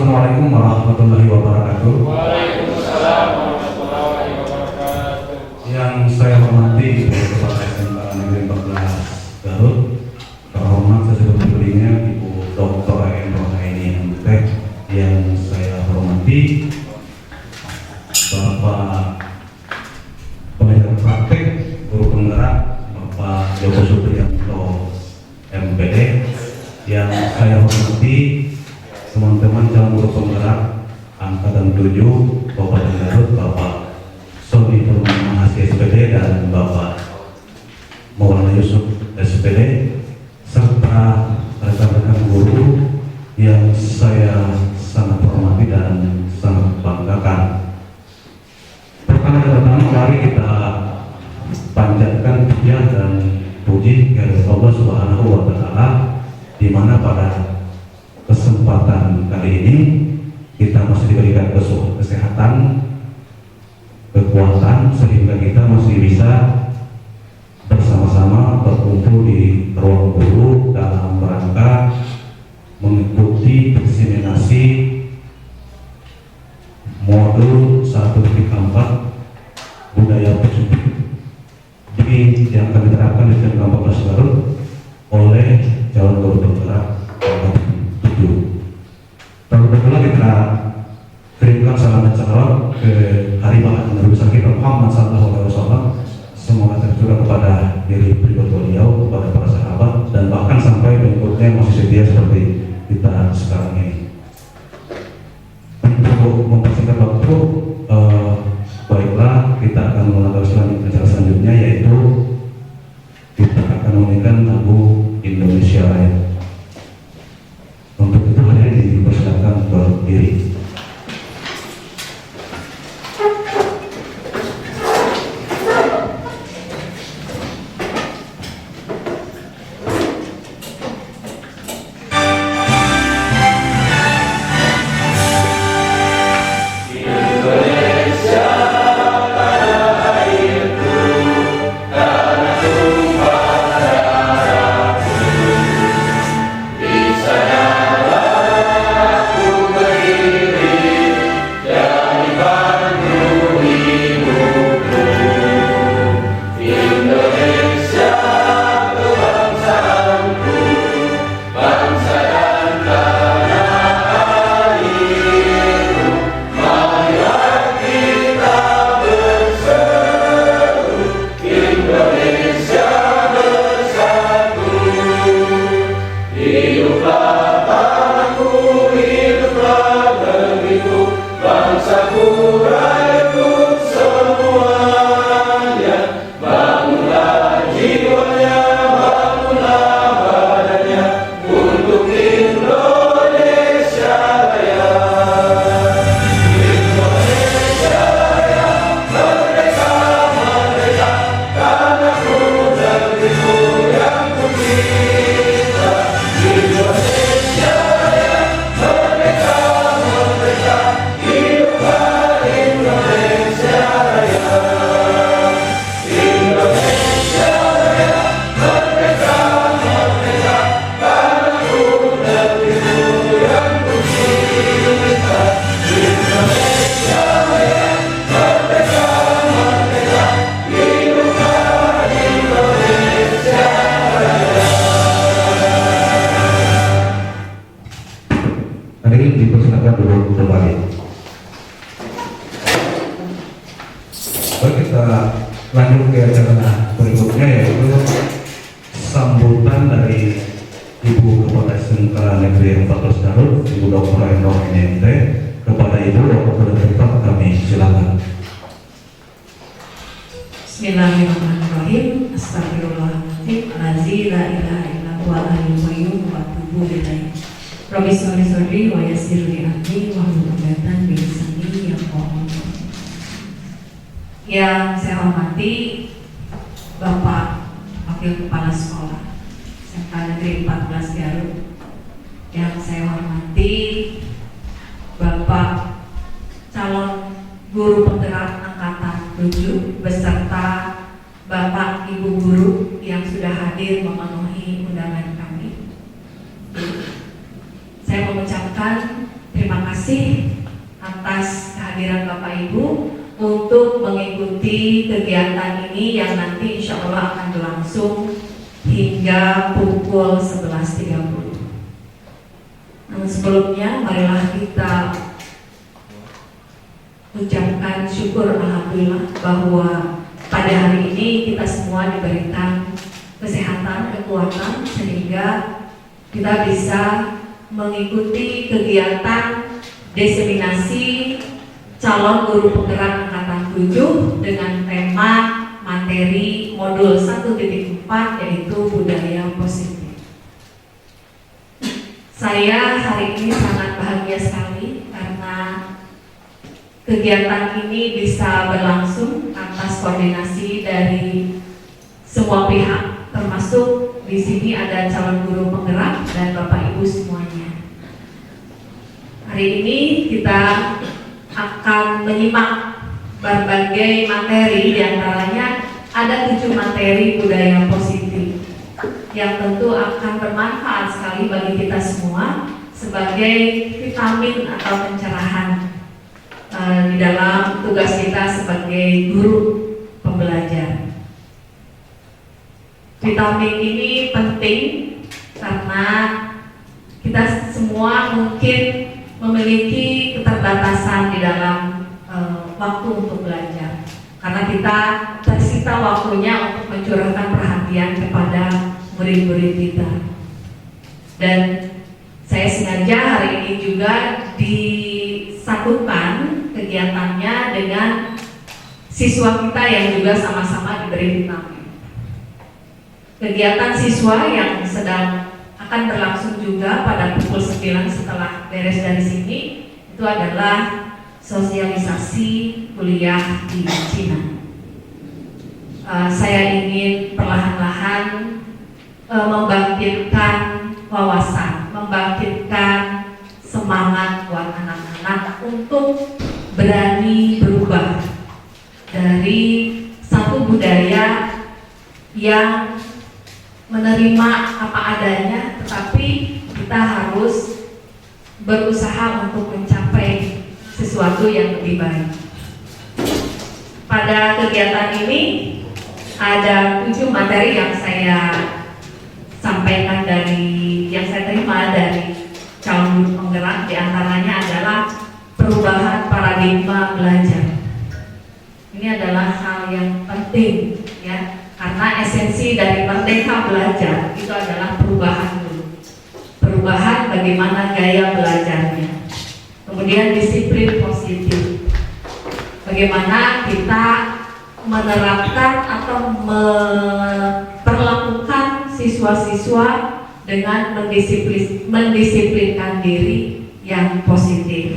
Assalamualaikum warahmatullahi wabarakatuh. Waalaikumsalam warahmatullahi wabarakatuh. Yang saya hormati Kepala SMK Negeri 14 Garut, terhormat sesepupunya Ibu Dr. Rohaini MT. Yang saya hormati Bapak Pengajar Praktek Guru Penggerak Bapak Joko Supriyanto MPD. Yang saya hormati teman-teman calon guru penggerak angkatan 7 Kabupaten Garut, Bapak Sony Purwamana SPD dan Bapak Maulana Yusuf SPD, serta rekan-rekan guru yang saya sangat hormati dan sangat banggakan. Pertama-tama mari kita panjatkan puja dan puji kepada Allah Subhanahu wa Ta'ala, di mana pada kesempatan kali ini kita masih diberikan kesehatan, kekuatan, sehingga kita masih bisa bersama-sama berkumpul di ruang guru dalam rangka mengikuti diseminasi modul 1.4 budaya positif yang akan diterapkan di SMK 14 Garut oleh calon guru penggerak angkatan 7. Terlebih kita kirimkan salam dan salawat ke hari bahagia Nabi besar kita Muhammad SAW, semoga tercurah kepada diri pribadi beliau, kepada para sahabat, dan bahkan sampai berikutnya masih setia seperti kita sekarang ini. Untuk mempersingkat waktu, baiklah, kita akan melakukan acara selanjutnya, yaitu kita akan menyanyikan lagu Indonesia Raya. Untuk itu hadirin dipersilakan berdiri. Lanjut ke acara berikutnya, yaitu sambutan dari Ibu Kepala SMK Negeri 14 Garut, Ibu Dr. Rohaini MT. Kepada Ibu Dr. Tempat kami silakan. Bismillahirrahmanirrahim. Astagfirullahaladzim. Lazi la ilaha illa huwa al-hayyul qayyum wa atubu ilaih. Rabbi sholli wa yassir li amri wa hlul 'uqdatam min lisani yafqahu. Yang saya hormati Bapak Wakil Kepala Sekolah SMK Negeri 14 Garut. Yang saya hormati Bapak calon guru penggerak angkatan 7 beserta Bapak Ibu guru yang sudah hadir memenuhi undangan kami. Saya mengucapkan terima terima kasih atas kehadiran Bapak Ibu untuk mengikuti kegiatan ini yang nanti insya Allah akan berlangsung hingga pukul 11.30. Namun sebelumnya marilah kita ucapkan syukur alhamdulillah bahwa pada hari ini kita semua diberikan kesehatan, kekuatan sehingga kita bisa mengikuti kegiatan diseminasi calon guru penggerak angkatan 7 dengan tema materi modul 1.4 yaitu budaya positif. Saya hari ini sangat bahagia sekali karena kegiatan ini bisa berlangsung atas koordinasi dari semua pihak, termasuk di sini ada calon guru penggerak dan Bapak Ibu semuanya. Hari ini kita akan menyimak berbagai materi, diantaranya ada 7 materi budaya positif yang tentu akan bermanfaat sekali bagi kita semua sebagai vitamin atau pencerahan di dalam tugas kita sebagai guru pembelajar. Vitamin ini penting karena kita semua mungkin memiliki keterbatasan di dalam waktu untuk belajar, karena kita tersita waktunya untuk mencurahkan perhatian kepada murid-murid kita. Dan saya sengaja hari ini juga disatukan kegiatannya dengan siswa kita yang juga sama-sama diberi vitamin. Kegiatan siswa yang sedang akan berlangsung juga pada pukul 9 setelah beres dari sini itu adalah sosialisasi kuliah di Cina. Saya ingin perlahan-lahan membangkitkan wawasan, membangkitkan semangat buat anak-anak untuk berani berubah dari satu budaya yang menerima apa adanya, tetapi kita harus berusaha untuk mencapai sesuatu yang lebih baik. Pada kegiatan ini ada 7 materi yang saya sampaikan yang saya terima dari calon guru penggerak. Di antaranya adalah perubahan paradigma belajar. Ini adalah hal yang penting ya, karena esensi dari Merdeka Belajar itu adalah perubahan dulu. Perubahan bagaimana gaya belajarnya. Kemudian disiplin positif. Bagaimana kita menerapkan atau memperlakukan siswa-siswa dengan mendisiplinkan diri yang positif.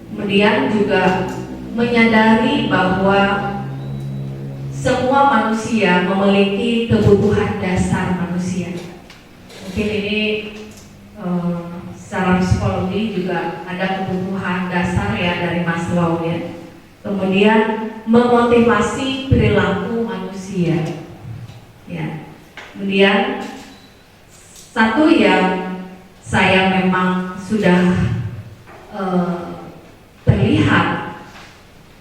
Kemudian juga menyadari bahwa semua manusia memiliki kebutuhan dasar manusia. Mungkin ini secara psikologi juga ada kebutuhan dasar ya dari Maslow ya. Kemudian memotivasi perilaku manusia. Ya. Kemudian satu yang saya memang sudah terlihat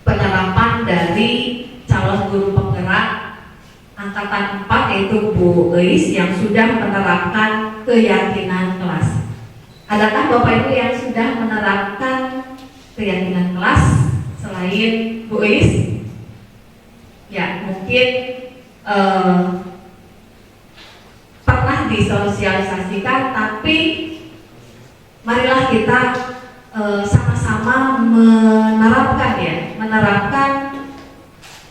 penerapan dari calon guru penggerak angkatan 4 yaitu Bu Eis yang sudah menerapkan keyakinan kelas. Adakah Bapak Ibu yang sudah menerapkan keyakinan kelas selain Bu Eis? Ya, mungkin pernah disosialisasikan, tapi marilah kita sama-sama menerapkan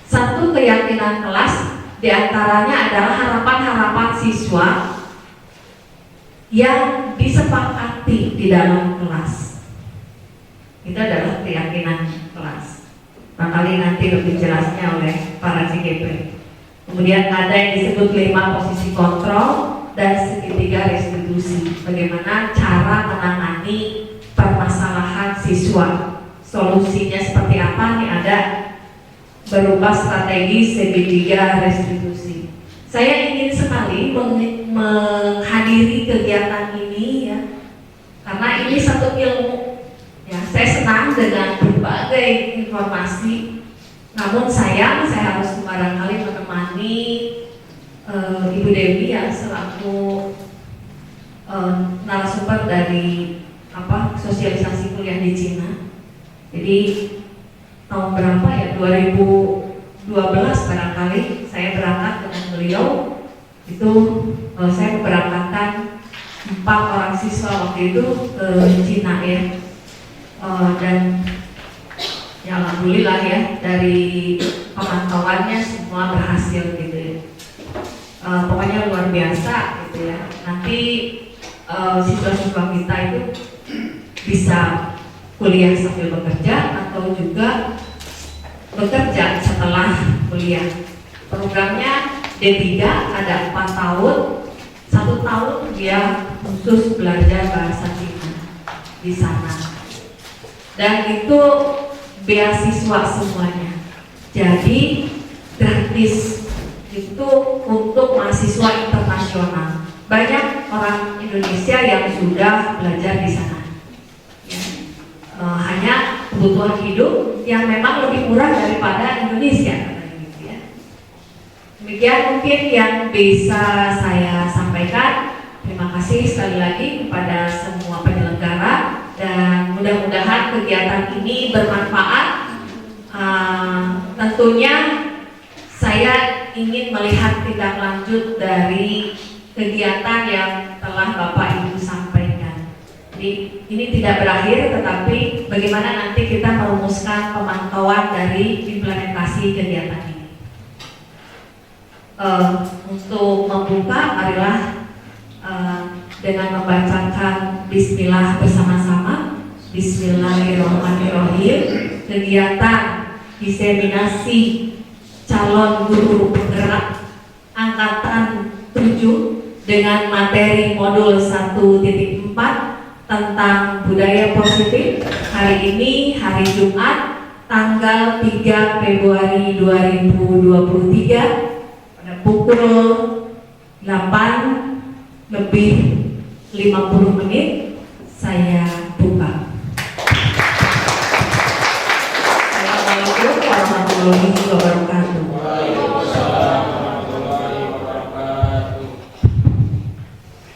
satu keyakinan kelas, diantaranya adalah harapan-harapan siswa yang disepakati di dalam kelas. Itu adalah keyakinan kelas. Barangkali nanti lebih jelasnya oleh para CGP. Kemudian ada yang disebut 5 posisi kontrol dan segitiga restitusi. Bagaimana cara menangani permasalahan siswa. Solusinya seperti apa nih, ada berupa strategi segitiga restitusi. Saya ingin sekali menghadiri kegiatan ini ya, karena ini satu ilmu senang dengan berbagai informasi. Namun sayang saya harus barangkali menemani Ibu Dewi yang selaku narasumber dari sosialisasi kuliah di Cina. Jadi tahun berapa ya, 2012 barangkali saya berangkat dengan beliau. Itu saya memberangkatkan 4 orang siswa waktu itu ke Cina ya. Dan ya alhamdulillah ya, dari pemantauannya semua berhasil gitu ya. Pokoknya luar biasa gitu ya. Nanti siswa-siswa kita itu bisa kuliah sambil bekerja atau juga bekerja setelah kuliah. Programnya D3 ada 4 tahun, 1 tahun dia khusus belajar bahasa Cina di sana. Dan itu beasiswa semuanya. Jadi gratis itu untuk mahasiswa internasional. Banyak orang Indonesia yang sudah belajar di sana. Ya. Hanya kebutuhan hidup yang memang lebih murah daripada Indonesia, katanya gitu ya. Demikian mungkin yang bisa saya sampaikan. Terima kasih sekali lagi kepada semua penyelenggara dan mudah-mudahan kegiatan ini bermanfaat. Tentunya saya ingin melihat tindak lanjut dari kegiatan yang telah Bapak Ibu sampaikan. Jadi ini tidak berakhir, tetapi bagaimana nanti kita merumuskan pemantauan dari implementasi kegiatan ini. Untuk membuka, marilah dengan membacakan Bismillah bersama-sama. Bismillahirrahmanirrahim. Kegiatan diseminasi calon guru penggerak angkatan 7 dengan materi modul 1.4 tentang budaya positif. Hari ini hari Jumat tanggal 3 Februari 2023 pada pukul 8 lebih 50 menit saya buka. Assalamualaikum warahmatullahi wabarakatuh. Waalaikumsalam warahmatullahi wabarakatuh.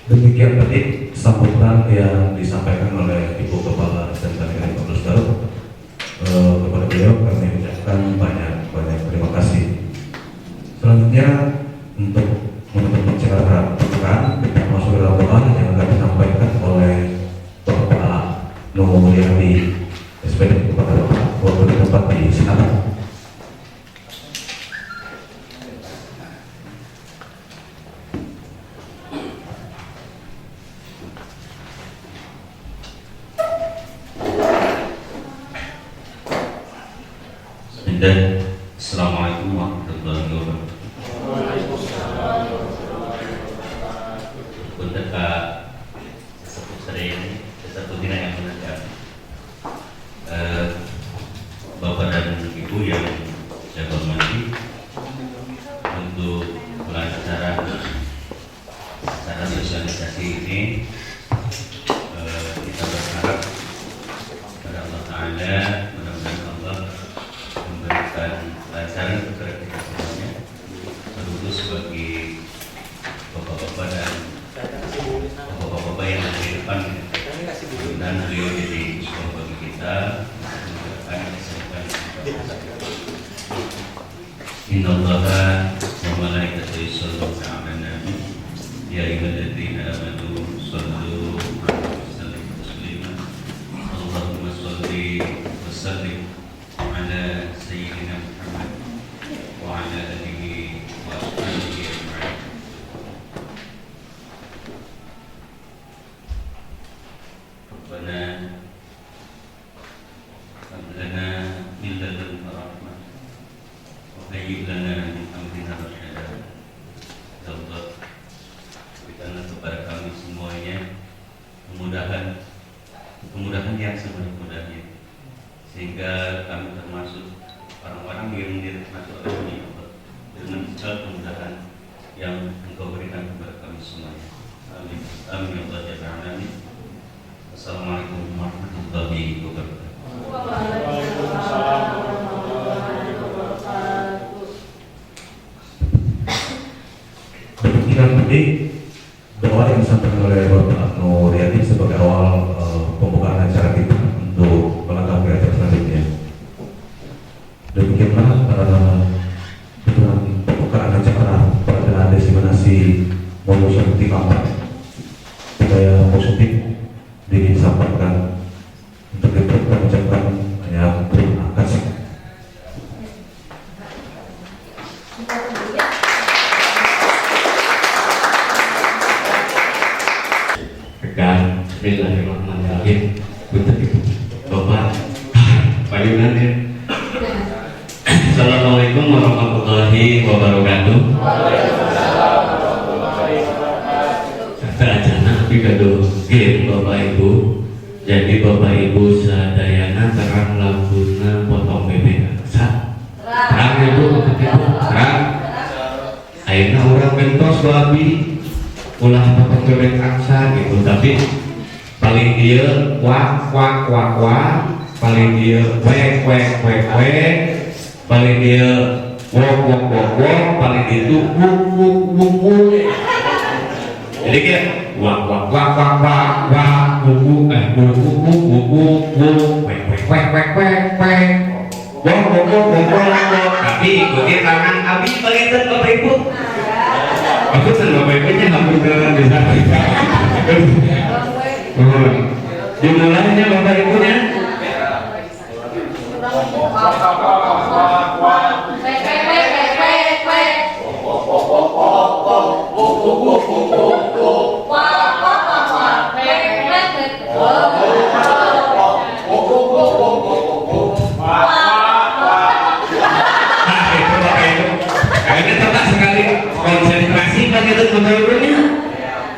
Demikian tadi sambutan yang disampaikan oleh Ibu Kepala SMK Fakultas Garut. Kepada beliau kami ucapkan banyak terima kasih. Selanjutnya untuk menutup acara pembukaan, kita masuk ke dalam doa yang akan disampaikan oleh Bapak Nur Mulyadi SPD kepada Bapak tempat di silakan. Assalamualaikum warahmatullahi wabarakatuh. Waalaikumsalam warahmatullahi wabarakatuh. Untuk sesepuh sering, sesepuh dina yang menajam, Bapak dan Ibu yang saya hormati, untuk mulai acara sosialisasi ini, kita berharap kepada Allah Ta'ala, mudah-mudahan Allah memberikan lancaran kepada kita semuanya, terkhusus bagi bapak-bapak dan bapak-bapak yang ada di depan, dan beliau jadi uswah bagi kita menunjukkan kesempatan. Innallaha wa malaikatahu yusholluna 'alan nabi ya ayyuhalladzina amanu shallu 'alaihi wa sallimu taslima. Allahumma shalli wa sallim ala sayyidina Muhammad wa ala alihi wa ashabihi ajma'in. Rabbana hab lana min ladunka rahmah wa hayyi' lana min amrina rashada. Ya Allah, berikanlah kepada kami semuanya kemudahan yang semudah-mudahnya, sehingga kami termasuk orang-orang yang dirahmati oleh Allah dengan segala kemudahan yang Engkau berikan kepada kami semuanya. Amin. Amin ya Allah ya Amin. Assalamualaikum warahmatullahi wabarakatuh. Jadi doa yang disampaikan oleh Bapak Nuriadi sebagai awal pembukaan acara kita untuk melengkapi acara selanjutnya. Demikianlah dengan pembukaan acara peradilan diseminasi modus anti kampanye budaya positif disampaikan. Untuk itu kami ucapkan banyak terima kasih. Dan bismillahirrahmanirrahim. Untuk itu Bapak Pak Yunan ya. Assalamualaikum warahmatullahi wabarakatuh. Sarjana pidato game Bapak Ibu. Jadi Bapak Ibu sadayana terang lambuna potong bebek sa. Terang Ibu, terang. Ayeuna orang bentos babi ulah potong bebek aksa gitu, tapi paling dia wak paling dia wek paling dia wok paling itu wuk. Jadi kayak wak wuk tapi ikuti tangan abi bagian Bapak Ibu. Aku senang Bapak Ibunya hampir ke desa. Dimulainya Bapak Ibunya.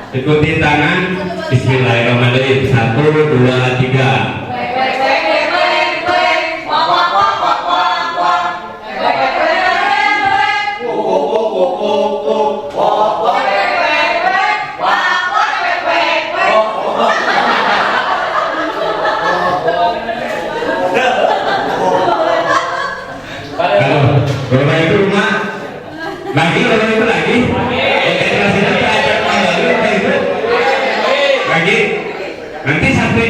Ikuti tangan. Bismillahirrahmanirrahim. 1, 2, 3. Bapak Ibu rumah lagi, Bapak Ibu lagi. Nanti sampai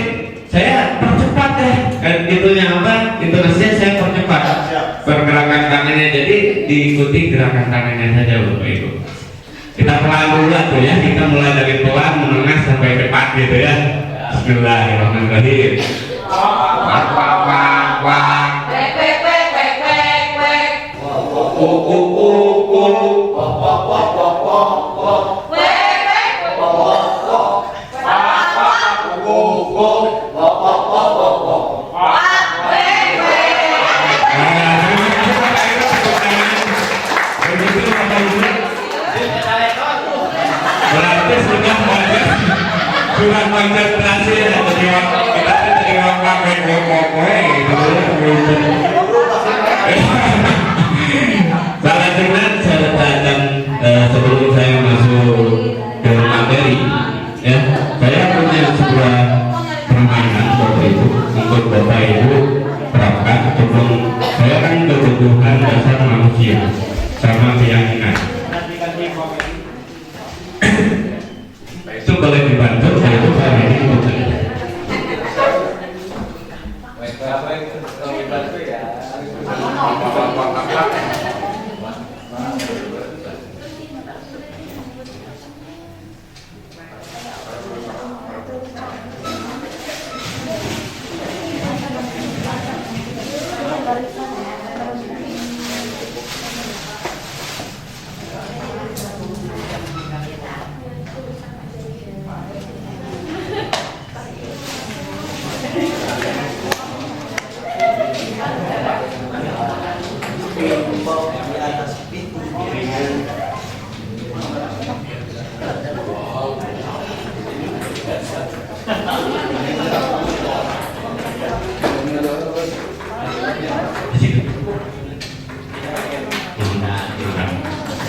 saya percepat ya, itunya apa? Intonasinya saya percepat pergerakan tangannya, jadi diikuti gerakan tangannya saja Bapak Ibu. Kita pelan dulu tuh ya, kita mulai dari pelan menengah sampai cepat gitu ya. Bismillahirrahmanirrahim. Sudah konsentrasi ya, kita terima salah dengar saya datang sebelum saya masuk ke materi ya, saya punya sebuah permainan Bapak Ibu untuk Bapak Ibu terapkan sebelum saya kan kebutuhan dasar manusia sama keyakinan. Itu boleh dibantu, saya itu hari ini betul.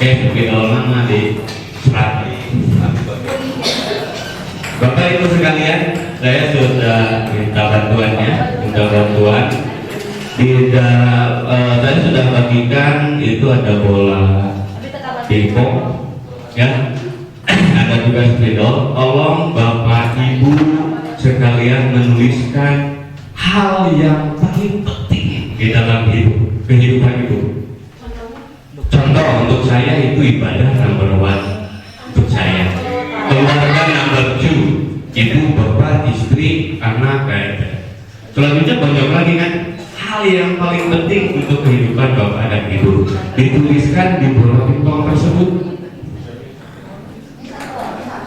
Begitu lama di serat. Bapak Ibu sekalian, saya sudah minta bantuannya, saya sudah bagikan itu ada bola pingpong, ya. ada tugas spidol, tolong Bapak Ibu sekalian menuliskan hal yang paling penting di dalam kehidupan ibu. Contoh untuk saya itu ibadah number one untuk saya, keluarga number two, ibu, bapak, istri, anak, dan selanjutnya banyak lagi kan hal yang paling penting untuk kehidupan bapak dan ibu dituliskan di bola pingpong tersebut.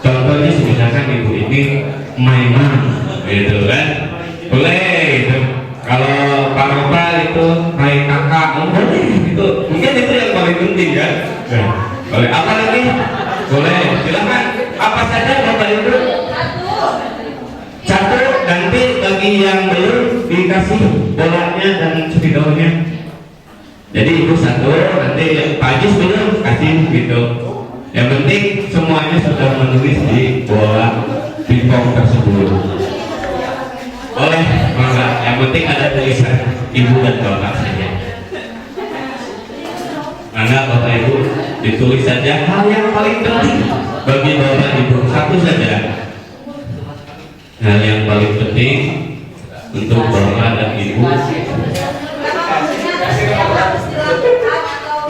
Contohnya misalkan ibu ini mainan gitu kan, boleh gitu. Kalau Pak Ropa itu hai kakak, boleh itu, mungkin itu yang paling penting kan. Boleh apa lagi? Boleh, silakan apa saja bapak ibu. Satu, nanti bagi yang belum dikasih bolanya dan spidolnya. Jadi ibu satu, nanti Pak Ajis belum kasih gitu. Yang penting semuanya sudah menulis di bola pingpong tersebut. Boleh, maka yang penting ada tulisan ibu dan bapak saja. Maka bapak ibu ditulis saja hal yang paling penting bagi bapak ibu, satu saja. Hal yang paling penting untuk bapak dan ibu.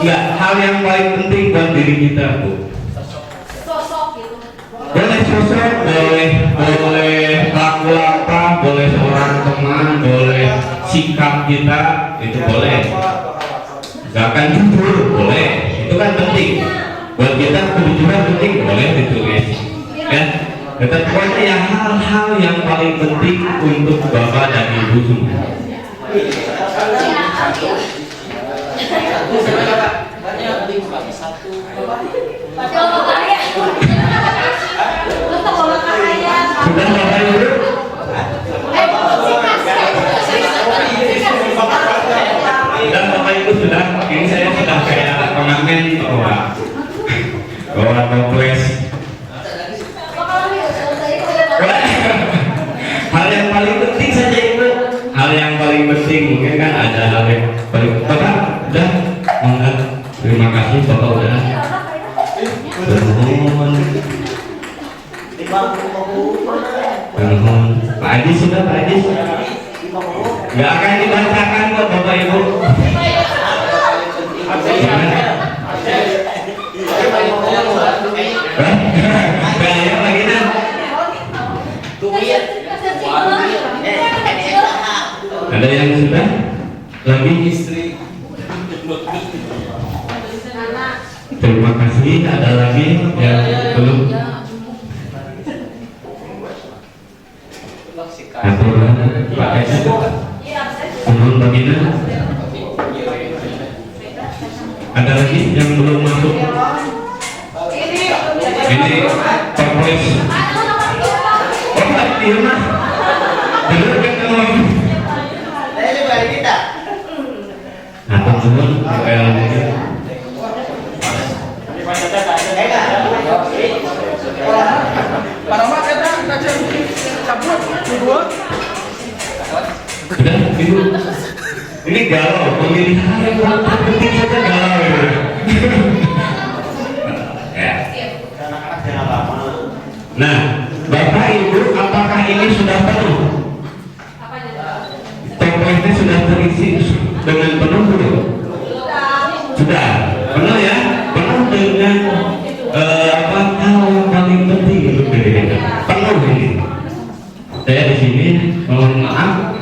Enggak, hal yang paling penting buat diri kita, Bu. Boleh sosok, boleh laku apa, boleh seorang teman, boleh sikap kita, itu boleh. Misalkan jujur, boleh, itu kan penting. Buat kita kejujuran penting, boleh ditulis. Ya, pokoknya ya hal-hal yang paling penting untuk bapak dan ibu semua. Sudah bapak ibu? Dan bapak ibu sudah, ini saya sudah kayak pengamen bawa toples. Hal yang paling penting saja ibu, hal yang paling penting mungkin kan ada hal yang paling bapak udah enggak, terima kasih bapak udah bermohon Pak Ajis sudah, Pak Ajis nggak akan dibacakan kok bapak ibu. Gaya lagi nah. Ada yang sudah? Lagi istri. Terima kasih. Ada lagi yang belum? Atau pakai itu? Belum bagian? Ada lagi yang belum masuk? Ini toples. Oh, di rumah. Dulu kan kalau atau belum kayak lagi. Sudah, ibu. Ini galau, pemilihan yang paling penting saja galau ya. Nah, bapak ibu, apakah ini sudah penuh? Toplesnya sudah terisi dengan penuh belum? Sudah penuh ya, penuh dengan hal yang paling penting untuk diri kita. Penuh ini. Saya di sini mohon maaf.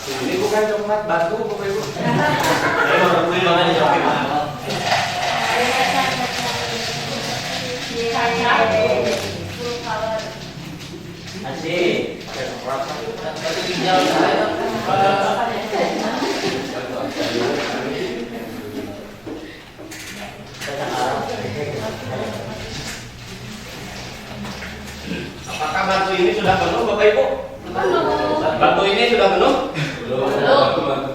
Ini bukan coklat batu, Bapak Ibu. Apakah batu ini sudah penuh, Bapak Ibu? Batu ini sudah penuh? Belum.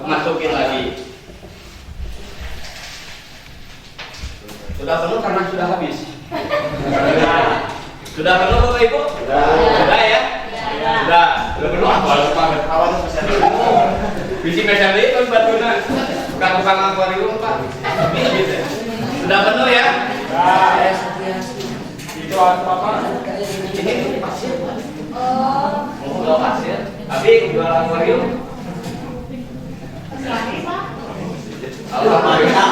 Masukin lagi. Sudah penuh karena sudah habis. Sudah penuh Bapak Ibu? Sudah ya? Sudah penuh. Awalnya masih ada. Bisi medan itu batuna. Bukan tukang akuarium Pak. Sudah penuh ya? Itu apa? Ini pasir Pak. Oh, jual pasir. Tapi jual akuarium. Alhamdulillah.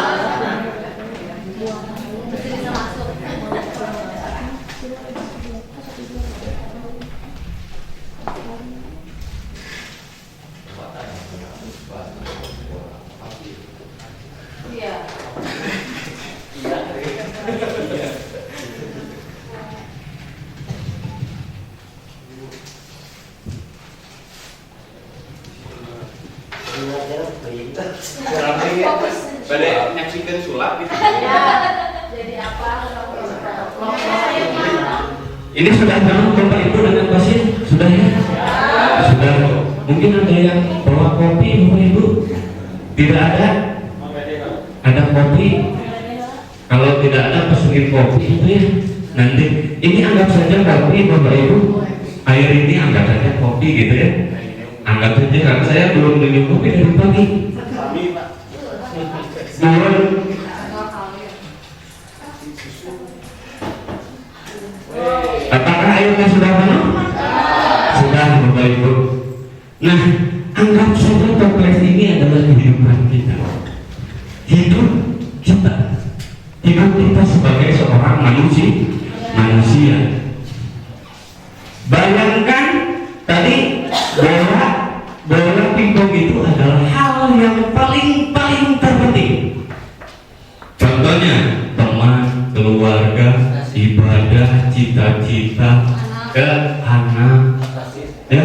Pada nyaksikan sulap gitu. Jadi apa? Ini sudah tahu Bapak Ibu dengan pasien? Sudah ya? Sudah. Mungkin ada yang bawa kopi Bapak Ibu? Tidak ada? Ada kopi? Kalau tidak ada pesenin kopi itu ya. Nanti ini anggap saja kopi Bapak Ibu. Air ini anggap saja kopi gitu ya. Anggap saja karena saya belum minum kopi dari pagi. Turun. Apakah airnya sudah penuh? Sudah Bapak Ibu. Nah, anggap saja toples ini adalah kehidupan kita. Hidup kita sebagai seorang manusia. Bayangkan tadi bola pingpong itu adalah hal yang paling terpenting. Contohnya teman, keluarga, ibadah, cita-cita, ke anak, ya,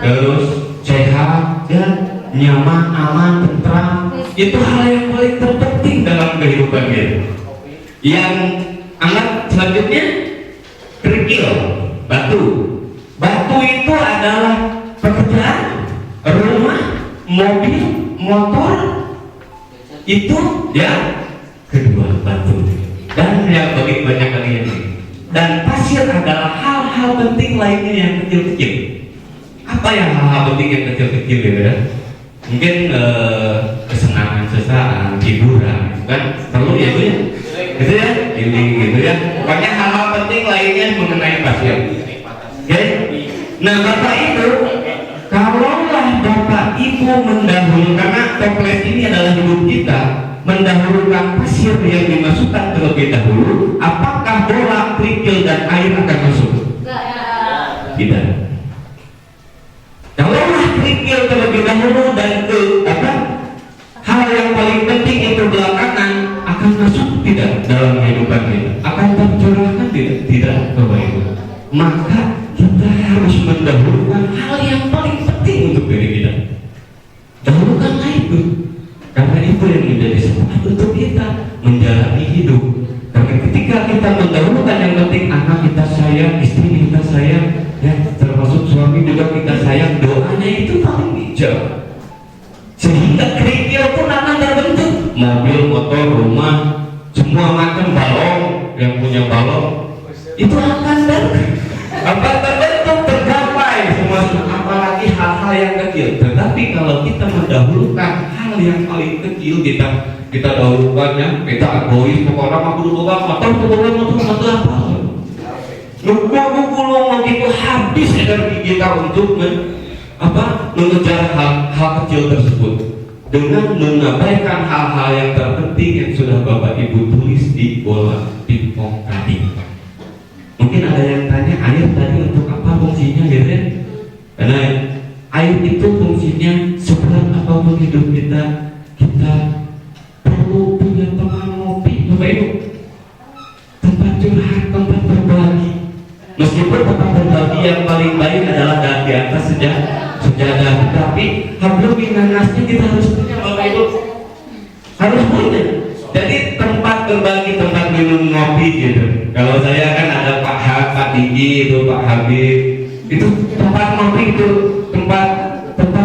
terus sehat, ya, nyaman, aman, tentram. Itu hal yang paling terpenting dalam kehidupan kita. Yang anggap selanjutnya kerikil, batu. Batu itu adalah pekerjaan, rumah, mobil, motor. Itu ya kedua batu. Dan yang bagi banyak kalian ini. Dan pasir adalah hal-hal penting lainnya yang kecil-kecil. Apa yang hal-hal penting yang kecil-kecil gitu ya? Mungkin kesenangan sesaat, hiburan, kan perlu ya Bu ya? Gitu ya? Gitu ya? Pokoknya hal-hal penting lainnya mengenai pasir. Oke? Nah Bapak Ibu, kalaulah Bapak Ibu mendahului, karena toples ini adalah hidup kita, mendahulukan pasir yang dimasukkan terlebih dahulu, apakah bola, kerikil dan air akan masuk? Tidak. Kalaulah kerikil terlebih dahulu dan hal yang paling penting itu belakangan, akan masuk tidak dalam kehidupan kita? Akan tercurahkan tidak Bapak Ibu? Maka kita harus mendahulukan hal yang paling penting untuk diri kita. Dahulukanlah itu. Karena itu yang menjadi sebab untuk kita menjalani hidup. Karena ketika kita mendahulukan yang penting, anak kita sayang, istri kita sayang, ya termasuk suami juga kita sayang, doanya itu paling bijak. Sehingga kerikil pun akan terbentuk. Mobil, motor, rumah, semua macam balon, yang punya balon itu akan terbentuk, tergapai semua, apalagi hal-hal yang kecil. Tetapi kalau kita mendahulukan hal yang paling kecil, kita dahulukannya, kita egois, pokoknya aku dulu motor apa? Nunggu itu habis energi kita untuk mengejar hal kecil tersebut dengan mengabaikan hal-hal yang terpenting yang sudah Bapak Ibu tulis di bola pingpong tadi. Mungkin ada yang tanya, air tadi untuk apa fungsinya gitu ya? Karena air itu fungsinya seberat apapun hidup kita perlu punya teman ngopi, Bapak Ibu, tempat curhat, tempat berbagi. Meskipun tempat berbagi yang paling baik adalah di atas sejadah, tapi hablum minannasnya kita harus punya Bapak Ibu, harus punya. Jadi tempat berbagi, tempat minum ngopi gitu. Kalau saya kan ada Pak Digi itu, Pak Habib, itu tempat ngopi, itu tempat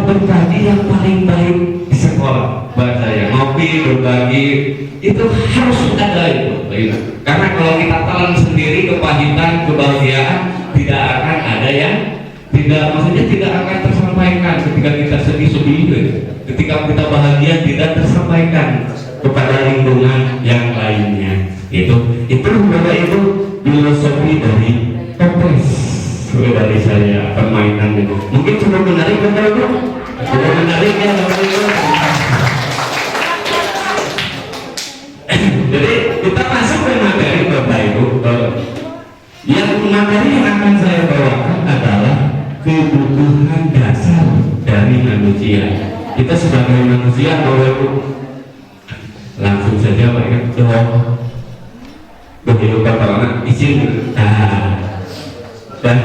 berbagi yang paling baik di sekolah. Buat saya ngopi, berbagi itu harus ada itu. Karena kalau kita telan sendiri kepahitan, kebahagiaan, tidak akan ada yang maksudnya tidak akan tersampaikan ketika kita sedih-sedih, ketika kita bahagia tidak tersampaikan kepada lingkungan yang lainnya. Itu Bapak Ibu filosofi dari toples dari saya permainan itu. Mungkin cukup menarik Bapak Ibu, cukup menarik ya Bapak Ibu. Jadi kita masuk ke materi Bapak Ibu. Yang materi yang akan saya bawakan adalah kebutuhan dasar dari manusia. Kita sebagai manusia Bapak Ibu, langsung saja Pak Ibu kehidupan orang izin. Dan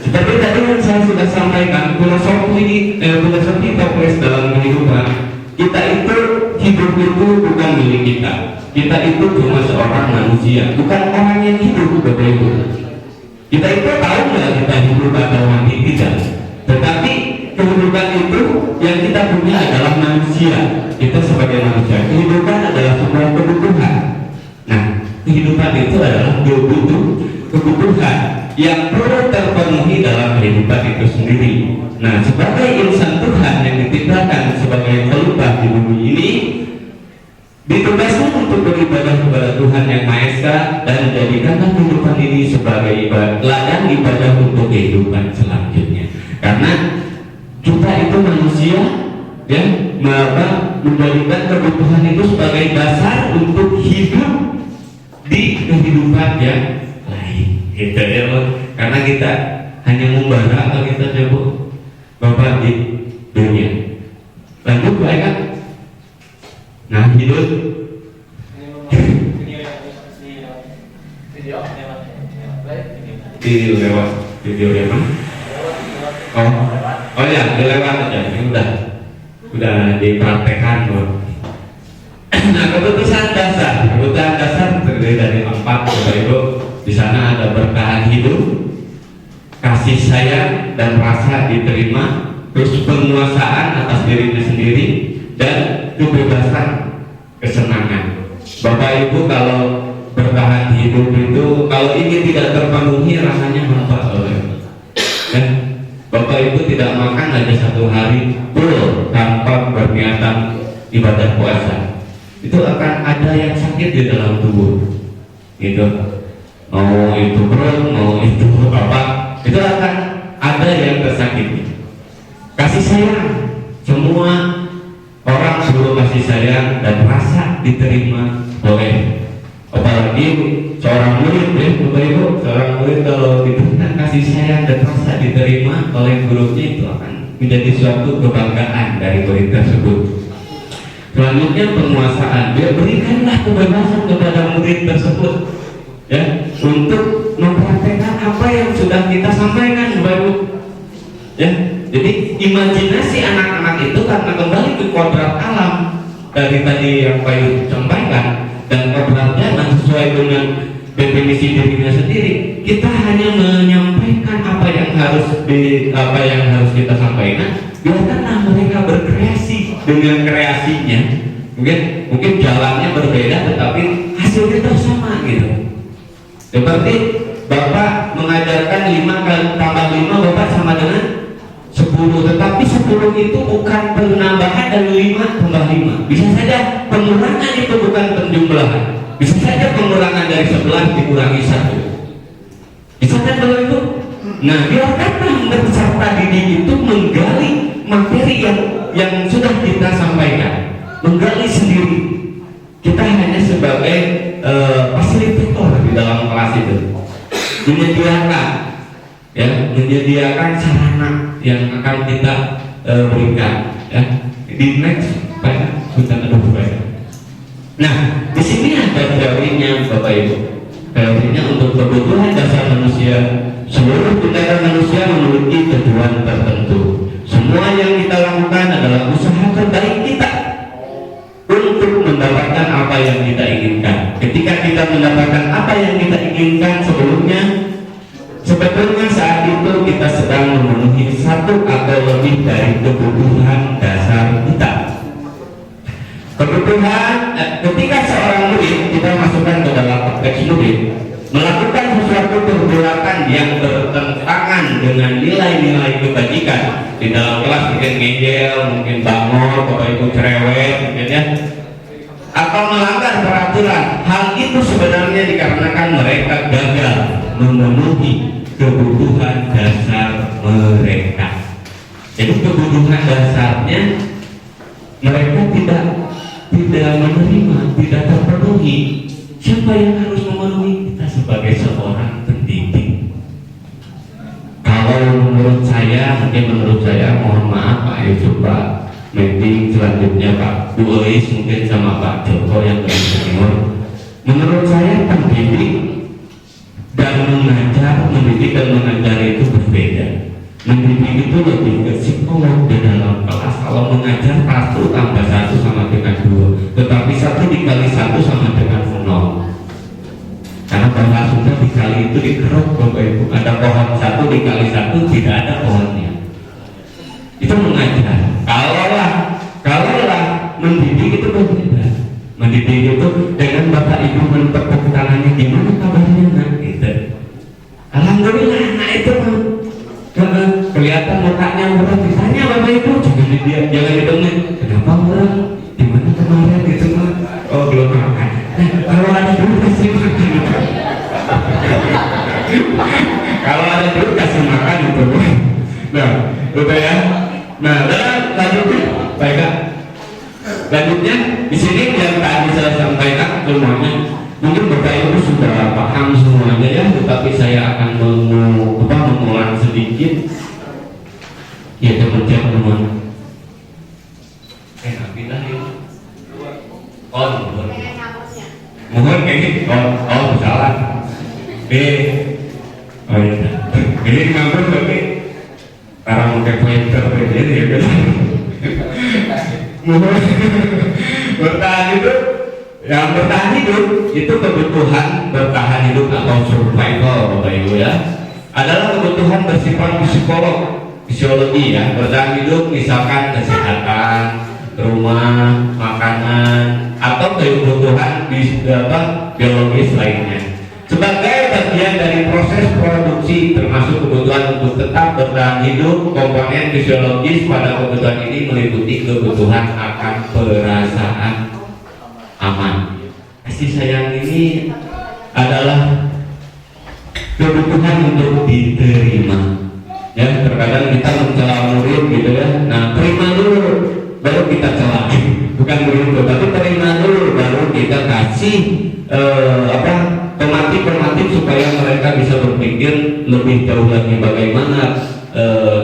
seperti tadi yang saya sudah sampaikan, filosofi toples dalam kehidupan kita itu, hidup itu bukan milik kita. Kita itu cuma seorang manusia, bukan orang yang hidup Bapak Ibu. Kita itu tahu nggak kita hidup atau mati, tidak. Tetapi kehidupan itu yang kita punya adalah manusia. Kita sebagai manusia, kehidupan adalah sebuah kebutuhan. Nah, kehidupan itu adalah kebutuhan yang perlu terpenuhi dalam kehidupan itu sendiri. Nah, sebagai insan Tuhan yang diciptakan sebagai khalifah di bumi ini, ditugaskan untuk beribadah kepada Tuhan yang Maha Esa dan jadikanlah kehidupan ini sebagai ladang ibadah untuk kehidupan selanjutnya. Karena kita itu manusia, ya, menjadikan kebutuhan itu sebagai dasar untuk hidup di kehidupan yang lain. Gitu ya, Bu. Karena kita hanya membara kalau kita coba Bapak di dunia. Lanjut baik kan? Nah, hidup video ya Mas? Oh ya, lewat aja. Ini udah dipraktekkan loh. Nah, keputusan dasar terdiri dari 4 Bapak Ibu. Di sana ada bertahan hidup, kasih sayang dan rasa diterima, terus penguasaan atas dirinya sendiri, dan kebebasan kesenangan. Bapak Ibu kalau bertahan hidup itu, kalau ini tidak terpenuhi rasanya apa? Dan Bapak Ibu tidak makan aja 1 hari full tanpa berniatan ibadah puasa, itu akan ada yang sakit di dalam tubuh. Gitu. Mau itu perut, mau itu apa, itu akan ada yang tersakiti. Kasih sayang, semua orang perlu kasih sayang dan rasa diterima oleh, apalagi seorang murid ya Bapak Ibu, seorang murid kalau diberikan kasih sayang dan rasa diterima oleh gurunya, itu akan menjadi suatu kebanggaan dari murid tersebut. Selanjutnya penguasaan, dia berikanlah kebebasan kepada murid tersebut, ya, untuk mempraktekkan apa yang sudah kita sampaikan Bapak Ibu. Ya, jadi imajinasi anak-anak itu karena kembali ke kodrat alam dari tadi yang Pak Ibu sampaikan, dan kodratnya sesuai dengan definisi dirinya sendiri. Kita hanya menyampaikan apa yang harus kita sampaikan. Biarkanlah mereka berkreasi dengan kreasinya. Mungkin jalannya berbeda, tetapi hasilnya tetap sama gitu. Seperti Bapak mengajarkan 5 tambah 5 Bapak sama dengan 10, tetapi 10 itu bukan penambahan dari 5 tambah 5. Bisa saja pengurangan itu bukan penjumlahan. Bisa saja pengurangan dari 11 dikurangi 1. Bisa kan Bapak Ibu? Nah, biarkanlah peserta didik itu menggali materi yang sudah kita sampaikan, menggali sendiri. Kita hanya sebagai fasilitator di dalam kelas itu, menyediakan sarana yang akan kita berikan, ya. Di next Nah, di sini ada teorinya Bapak Ibu. Teorinya untuk kebutuhan dasar manusia, seluruh tindakan manusia memiliki tujuan tertentu. Semua yang kita lakukan adalah usaha terbaik kita untuk mendapatkan apa yang kita inginkan. Ketika kita mendapatkan apa yang kita inginkan sebetulnya saat itu kita sedang memenuhi 1 atau lebih dari kebutuhan dasar kita. Kebutuhan ketika seorang murid, kita masukkan ke dalam teks murid, melakukan sesuatu perbuatan yang bertentangan dengan nilai-nilai kebajikan di dalam kelas, mungkin ngejel, mungkin bangor, bapak ibu cerewet, mungkin ya, atau melanggar peraturan. Hal itu sebenarnya dikarenakan mereka gagal memenuhi kebutuhan dasar mereka. Jadi kebutuhan dasarnya mereka tidak menerima, tidak terpenuhi. Siapa yang harus memenuhi? Kita sebagai seorang pendidik. Kalau menurut saya, mohon maaf Pak Yusuf, Pak Meeting, selanjutnya Pak Bu Eis, mungkin sama Pak Joko yang lebih senior. Menurut saya mendidik dan mengajar itu berbeda. Mendidik itu lebih ke psikolog di dalam kelas. Kalau mengajar 1 tambah 1 sama dengan 2, tetapi 1 dikali 1 sama dengan 0. Karena bahasa Sunda dikali itu dikeruk, Bapak Ibu. Ada pohon 1 dikali 1 tidak ada pohonnya. Itu mengajar. Kalaulah mendidik itu berbeda. Mendidik itu dengan Bapak Ibu menepuk tangannya, gimana kabarnya nak? Gitu. Alhamdulillah, nah itu kelihatan mukanya orang, ditanya Bapak Ibu, jangan didengar. Kenapa orang? Gimana kemarin gitu mah? Oh belum makan. Kalau ada duit kasih makan. Kalau ada duit kasih makan itu. Nah, udah ya. Nah, lanjutnya, baiklah. Lanjutnya di sini yang tadi saya sampaikan semuanya, mungkin Bapak Ibu sudah paham semuanya ya, tetapi saya akan mengulang sedikit. Ya teman-teman. Pindah ya. Mohon kayak gitu. Salah. Oh iya. Ini ngambek berarti orang pakai pointer begini ya kan. Mohon bertahan hidup. Yang bertahan hidup itu kebutuhan bertahan hidup atau survival, Bapak Ibu ya. Adalah kebutuhan bersifat fisiologi ya. Bertahan hidup misalkan kesehatan, rumah, makanan, atau kebutuhan biologis lainnya. Sebagai bagian dari proses produksi, termasuk kebutuhan untuk tetap bertahan hidup, komponen fisiologis pada kebutuhan ini meliputi kebutuhan akan perasaan aman. Kasih sayang ini adalah kebutuhan untuk diterima. Ya, terkadang kita mencela murid gitu ya. Nah, terima dulu, baru kita cela. Bukan begitu, tapi terima dulu, baru kita kasih pematik supaya mereka bisa berpikir lebih jauh lagi bagaimana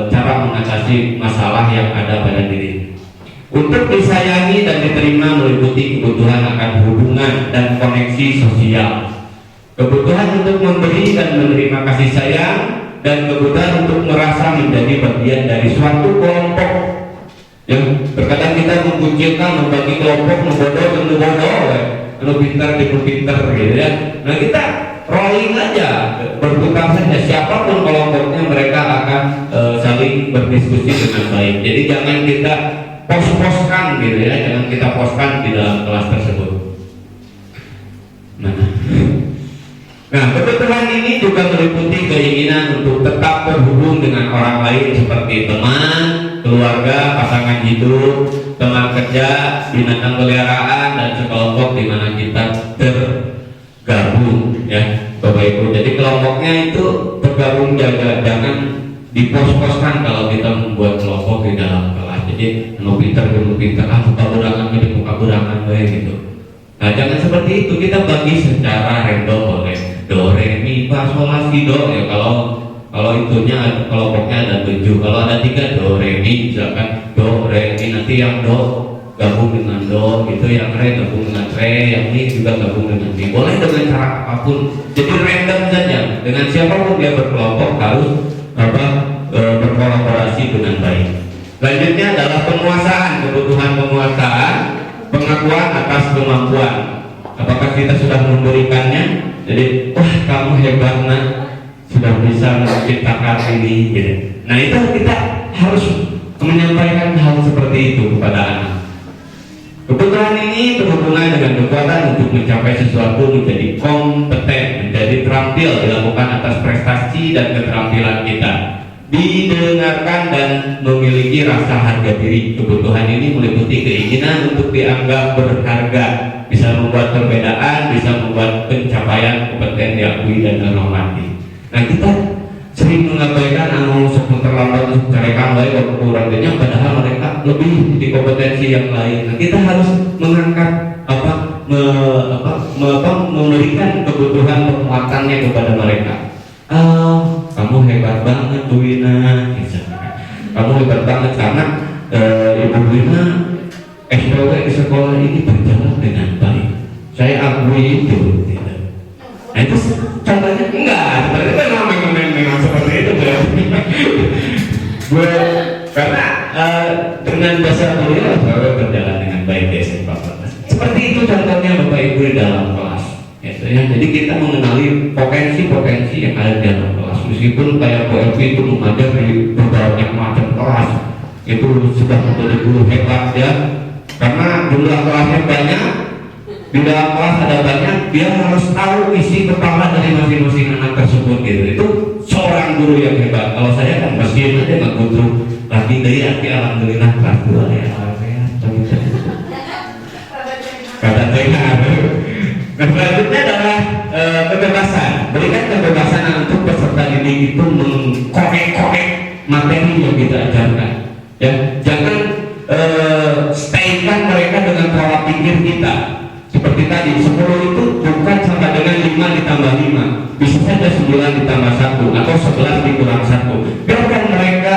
cara mengatasi masalah yang ada pada diri. Untuk disayangi dan diterima meliputi kebutuhan akan hubungan dan koneksi sosial, kebutuhan untuk memberi dan menerima kasih sayang, dan kebutuhan untuk merasa menjadi bagian dari suatu kelompok. Yang terkadang kita mengkucilkan, membagi kelompok, membodoh, lu pintar, pintar gitu ya. Nah kita rolling aja, berputar saja, siapapun kelompoknya mereka akan saling berdiskusi dengan baik. Jadi jangan kita pos-poskan gitu ya, jangan kita poskan di dalam kelas tersebut. Nah, kebutuhan ini juga meliputi keinginan untuk tetap terhubung dengan orang lain seperti teman, keluarga, pasangan hidup, teman kerja, binatang peliharaan, dan sekelompok di mana kita tergabung ya, Bapak Ibu. Jadi kelompoknya itu tergabung, jangan dipos-poskan kalau kita membuat kelompok di dalam kelas. Jadi mau pintar, muka burangan gitu. Nah, jangan seperti itu, kita bagi secara random boleh. Do, re, mi, fa, sol, la, si, do ya. Kalau itunya kelompoknya ada 7, kalau ada 3 do, re, mi, misalkan do, re, mi, nanti yang do gabung dengan do, itu yang re gabung dengan re, yang mi juga gabung dengan mi. Boleh dengan cara apapun, jadi random saja. Dengan siapapun dia berkelompok harus berkolaborasi dengan baik. Selanjutnya adalah penguasaan, kebutuhan penguasaan, pengakuan atas kemampuan. Apakah kita sudah memberikannya? Jadi, wah kamu hebat nak, sudah bisa menciptakan ini gitu. Nah itu kita harus menyampaikan hal seperti itu kepada anak. Kebutuhan ini berhubungan dengan kekuatan untuk mencapai sesuatu, menjadi kompeten, menjadi menjadi terampil dilakukan atas prestasi dan keterampilan kita. Didengarkan dan memiliki rasa harga diri. Kebutuhan ini meliputi keinginan untuk dianggap berharga, bisa membuat perbedaan, bisa membuat pencapaian kompeten diakui dan dihormati. Nah, kita sering mengabaikan anu sebelum terlambat mereka baik kurangnya, padahal mereka lebih di kompetensi yang lain. Nah, kita harus mengangkat memberikan kebutuhan penguatannya kepada mereka. Kamu hebat banget Bu Wina, kamu hebat banget karena Ibu Wina SPW di sekolah ini berjalan dengan baik. Saya akui itu. Nah, itu contohnya enggak, sebenarnya memang seperti itu gue karena dengan dasar beliau berjalan dengan baik di SMA. Seperti itu contohnya Bapak Ibu di dalam kelas. Ya, jadi kita mengenali potensi-potensi yang ada di dalam kelas. Meskipun kayak Bu itu mengajar di berbagai macam kelas, itu sudah menjadi guru hebat ya. Karena jumlah kelasnya banyak, di dalam kelas ada banyak, dia harus tahu isi kepala dari masing-masing anak tersebut gitu. Itu seorang guru yang hebat. Kalau saya kan meski aja nggak butuh lagi dari arti alhamdulillah kelas 2 ya. Kata dengar. Nah, selanjutnya adalah kebebasan. Berikan kebebasan untuk peserta didik itu mengkorek-korek materi yang kita ajarkan. Ya, jangan staykan mereka dengan pola pikir kita. Seperti tadi 10 itu bukan sama dengan 5 ditambah 5, bisa saja 9 ditambah 1 atau 11 dikurang 1. Biarkan mereka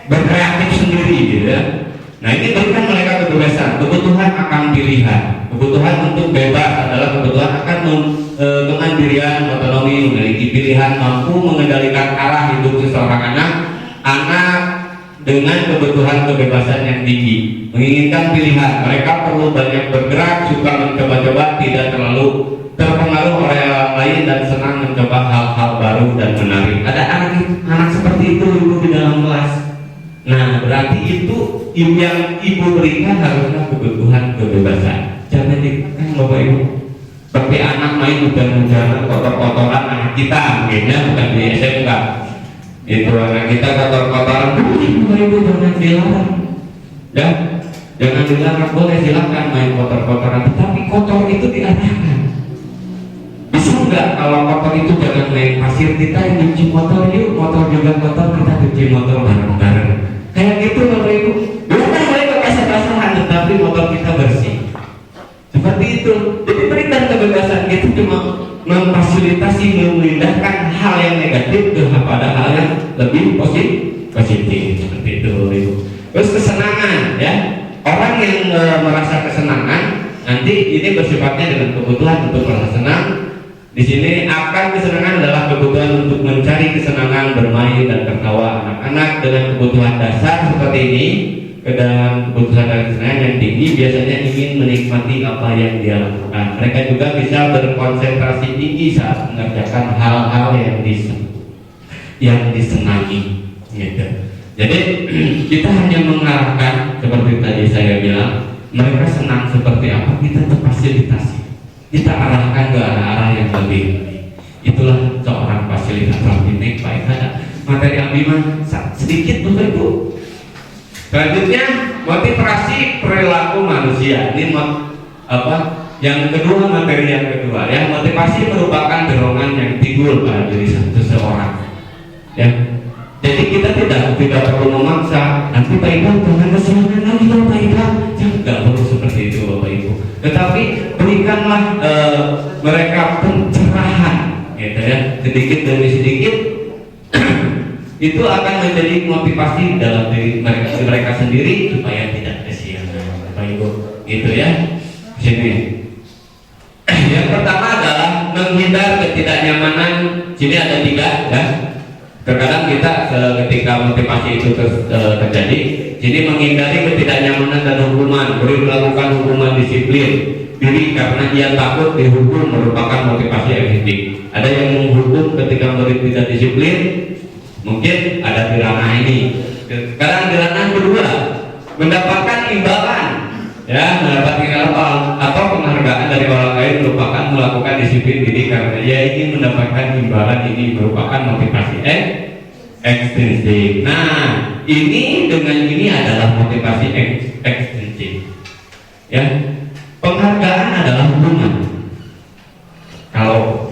berkreatif sendiri gitu ya. Nah, ini berikan mereka kebebasan. Kebutuhan akan pilihan. Kebutuhan untuk bebas adalah kebutuhan akan kemandirian, otonomi, memiliki pilihan, mampu mengendalikan arah hidup seseorang anak dengan kebutuhan kebebasan yang tinggi, menginginkan pilihan. Mereka perlu banyak bergerak, suka mencoba-coba, tidak terlalu terpengaruh oleh orang lain dan senang mencoba hal-hal baru dan menarik. Ada anak seperti itu Ibu di dalam kelas. Nah, berarti itu yang Ibu berikan harusnya kebutuhan kebebasan. Jangan Bapak Ibu seperti anak main hujan-hujanan, kotor-kotoran anak kita mungkin ya, bukan di SMK. Itu anak kita kotor-kotoran, Bapak Ibu jangan dilarang. Ya, jangan dilarang, boleh silakan main kotor-kotoran, tapi kotor itu diarahkan. Bisa nggak kalau kotor itu jangan main pasir, kita yang cuci motor yuk, motor juga kotor, kita cuci motor bareng-bareng. Kayak gitu Bapak Ibu. Bukan mereka basah-basahan, tetapi motor kita bersih. Seperti itu. Jadi berikan kebebasan, itu cuma memfasilitasi, memindahkan hal yang negatif kepada hal yang lebih positif. Seperti itu Ibu. Terus kesenangan ya. Orang yang merasa kesenangan nanti ini bersifatnya dengan kebutuhan untuk merasa senang. Di sini akan kesenangan adalah kebutuhan untuk mencari kesenangan, bermain dan tertawa. Anak-anak dengan kebutuhan dasar seperti ini, dan kebutuhan dan kesenangan yang tinggi biasanya ingin menikmati apa yang dia lakukan. Mereka juga bisa berkonsentrasi tinggi saat mengerjakan hal-hal yang disenangi. Gitu. Jadi kita hanya mengarahkan seperti tadi saya bilang, mereka senang seperti apa kita fasilitasi. Kita arahkan ke arah-arah yang lebih. Itulah seorang fasilitator ini. Baik, ada materi Abimah sedikit Bapak Ibu. Selanjutnya motivasi perilaku manusia. Ini yang kedua, materi yang kedua ya. Motivasi merupakan dorongan yang timbul pada diri seseorang. Ya. Jadi kita tidak perlu memaksa. Nanti Pak Ibu jangan kesiangan lagi Pak Ibu. Tidak perlu seperti itu Bapak Ibu. Tetapi berikanlah mereka pencerahan, gitu ya, sedikit demi sedikit. Itu akan menjadi motivasi dalam diri mereka sendiri supaya tidak kesiangan Bapak Ibu. Gitu ya. Sini. Yang pertama adalah menghindar ketidaknyamanan. Sini ada 3 ya. Terkadang kita ketika motivasi itu terjadi, jadi menghindari ketidaknyamanan dan hukuman, boleh melakukan hukuman disiplin diri karena ia takut dihukum merupakan motivasi efektif. Ada yang menghukum ketika murid tidak disiplin, mungkin ada di ranah ini. Sekarang di ranah kedua, mendapatkan imbalan, ya, mendapatkan imbalan atau penghargaan penghargaan dari orang lain merupakan melakukan disiplin diri karena ia ingin mendapatkan imbalan. Ini merupakan motivasi ekstrinsik. Nah, ini dengan ini adalah motivasi ekstrinsik. Ya, penghargaan adalah hukuman. Kalau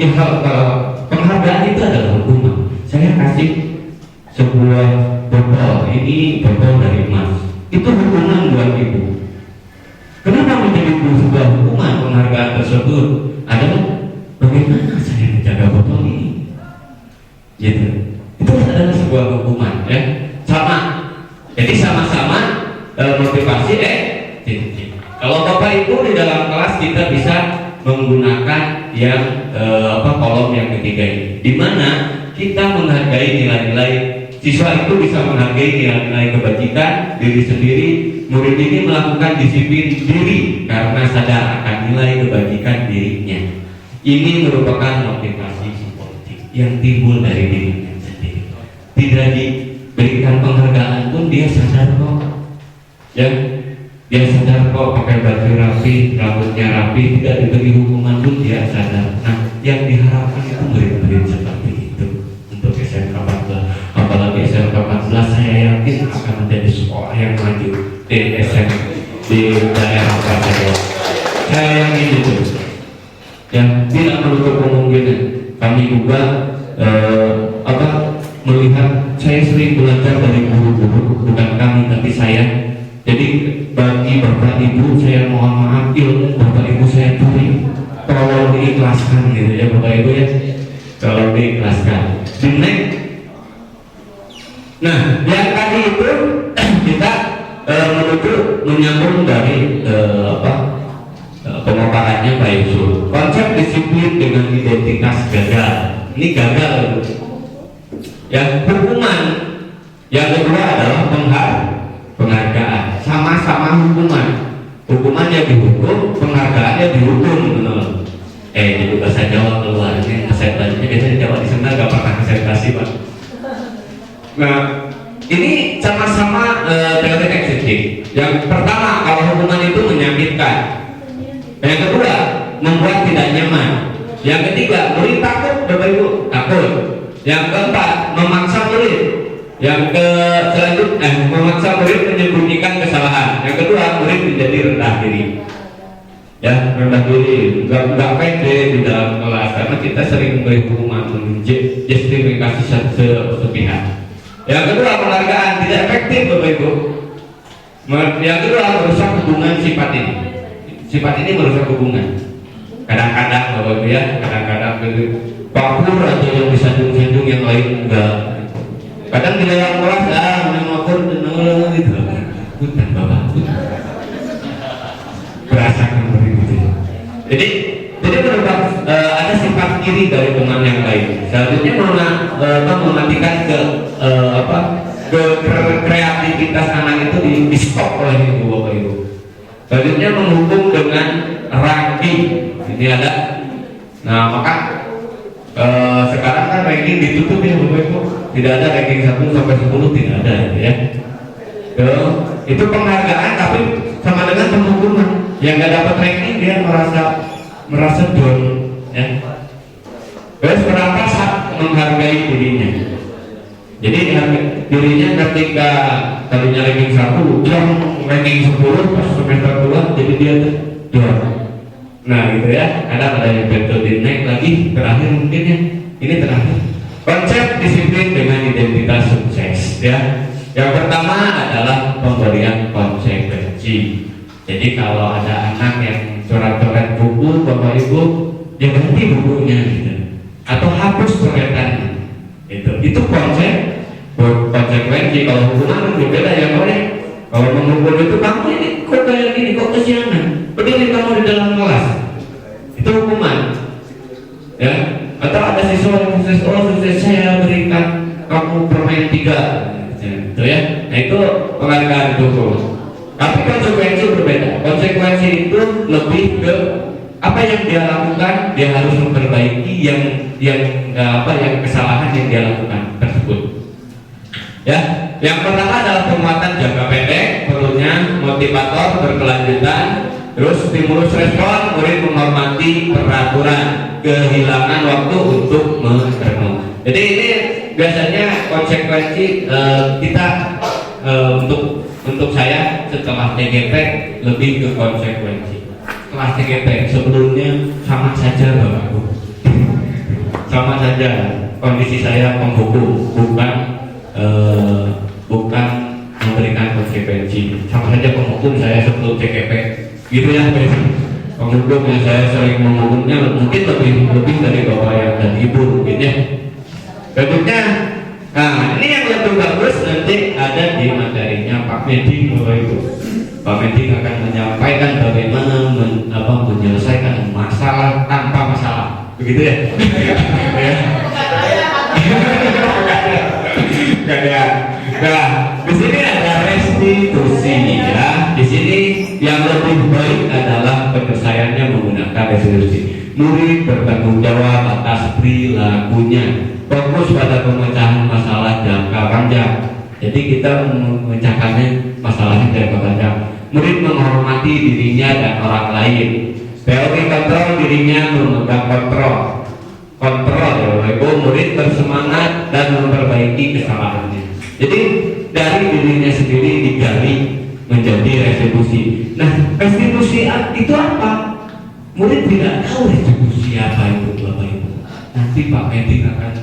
penghargaan itu adalah hukuman. Saya kasih sebuah botol, ini botol dari emas. Itu hukuman buat ibu. Kenapa menjadi sebuah hukuman? Penghargaan tersebut adalah bagaimana saya menjaga botol ini. Gitu. Itu adalah sebuah hukuman, ya. Sama. Jadi sama-sama motivasi Kalau Bapak Ibu di dalam kelas kita bisa menggunakan yang kolom yang ketiga ini, di mana kita menghargai nilai-nilai. Siswa itu bisa menghargai nilai-nilai kebajikan diri sendiri. Murid ini melakukan disiplin diri karena sadar akan nilai kebajikan dirinya. Ini merupakan motivasi politik yang timbul dari dirinya sendiri. Tidak diberikan penghargaan pun dia sadar kok. Ya, dia sadar kok pakai baju rapi, rambutnya rapi, tidak diberi hukuman pun dia sadar. Nah, yang diharapkan itu murid-murid seperti itu untuk SMK 14. Apalagi SMK 14 saya yakin akan menjadi sekolah yang maju di SMK di daerah Papua. Saya yakin itu. Yang tidak menutup kemungkinan kami juga melihat, saya sering belajar dari guru-guru, bukan kami tapi saya. Jadi bagi Bapak Ibu saya mohon maaf, ilmu Bapak Ibu saya curi, tolong diikhlaskan gitu ya Bapak Ibu ya, tolong diikhlaskan. Nah, yang tadi itu kita menyambung dari pemaparannya Pak Yusuf. Konsep disiplin dengan identitas gagal. Ini gagal. Yang hukuman. Yang kedua adalah penghargaan. Sama-sama hukuman. Hukumannya dihukum, penghargaannya dihukum. Jadi bahasa Jawa keluar. Ini presentasinya biasanya Jawa di sana gak pernah presentasi Pak. Nah, ini sama-sama teori ekstrik. Yang pertama, kalau hukuman itu menyakitkan. Yang kedua, membuat tidak nyaman. Yang ketiga, murid takut, Bapak Ibu, takut. Yang keempat, memaksa murid. Yang selanjutnya, memaksa murid menyembunyikan kesalahan. Yang kedua, murid menjadi rendah diri. Ya, rendah diri, nggak pede di dalam kelas karena kita sering memberi hukuman, justifikasi sepihak. Yang kedua, penghargaan tidak efektif Bapak Ibu. Yang kedua, merusak hubungan sifat ini. Sifat ini merusak hubungan. Kadang-kadang Bapak Ibu ya, kadang-kadang baper atau yang disanjung-sanjung yang lain enggak. Kadang di dalam kelas motor gitu. Bukan Bapak. Berasakan begitu. Jadi merupakan ada sifat iri dari teman yang lain. Selanjutnya mematikan kreativitas anak itu di stop oleh ibu Bapak Ibu. Selanjutnya menghukum dengan ranking. Ini ada. Nah maka sekarang kan ranking ditutup ya Bapak Ibu. Tidak ada ranking 1 sampai 10, tidak ada ya. Itu penghargaan tapi sama dengan penghukuman. Yang nggak dapat ranking dia merasa down ya. Terus berapa saat menghargai dirinya. Jadi dirinya ketika tadinya ranking 1, dia ranking 10 pas semester 2 jadi dia down. Nah gitu ya. Kadang ada yang metode naik lagi. Terakhir mungkin ya. Ini terakhir. Konsep disiplin dengan identitas sukses ya. Yang pertama adalah pemberian konsekuensi. Jadi kalau ada anak yang coret-coret buku Bapak Ibu, ya ganti bukunya gitu. Atau hapus coretannya. Itu konsekuensi. Kalau hukuman berbeda ya Pak ya. Kalau menghukum itu kamu ini kok kayak gini, kok kesianan. Berdiri kamu di dalam kelas. Itu hukuman. Ya. Atau ada siswa yang sukses saya berikan kamu permain 3 gitu ya. Nah itu penghargaan hukum. Tapi konsekuensi berbeda. Konsekuensi itu lebih ke apa yang dia lakukan, dia harus memperbaiki yang kesalahan yang dia lakukan tersebut. Ya, yang pertama adalah penguatan jangka pendek, perlunya motivator berkelanjutan. Terus stimulus respon, murid menghormati peraturan, kehilangan waktu untuk merenung. Jadi ini biasanya konsekuensi kita untuk saya setelah TGP lebih ke konsekuensi. Setelah TGP sebelumnya sama saja Bapak Ibu, sama saja kondisi saya penghukum, bukan memberikan konsekuensi. Sama saja penghukum saya sebelum TGP. Gitu ya, penghukum yang saya sering menghukumnya mungkin lebih dari bapak yang dan ibu mungkin ya. Bentuknya, nah ini yang lebih bagus nanti ada di materinya Pak Medi Bapak Ibu. Pak Medi akan menyampaikan bagaimana menyelesaikan masalah tanpa masalah, begitu ya? Nah, di sini ada restitusi ya. Di sini yang lebih baik adalah penyelesaiannya menggunakan restitusi. Murid bertanggung jawab atas perilakunya, fokus pada pemecahan masalah jangka panjang. Jadi kita memecahkannya masalahnya jangka panjang. Murid menghormati dirinya dan orang lain. Teori kontrol, dirinya memegang kontrol ya Bapak Ibu. Murid bersemangat dan memperbaiki kesalahannya. Jadi dari dirinya sendiri digali menjadi restitusi. Nah, restitusi itu apa? Murid tidak tahu restitusi apa itu Bapak Ibu. Nanti Pak Medi akan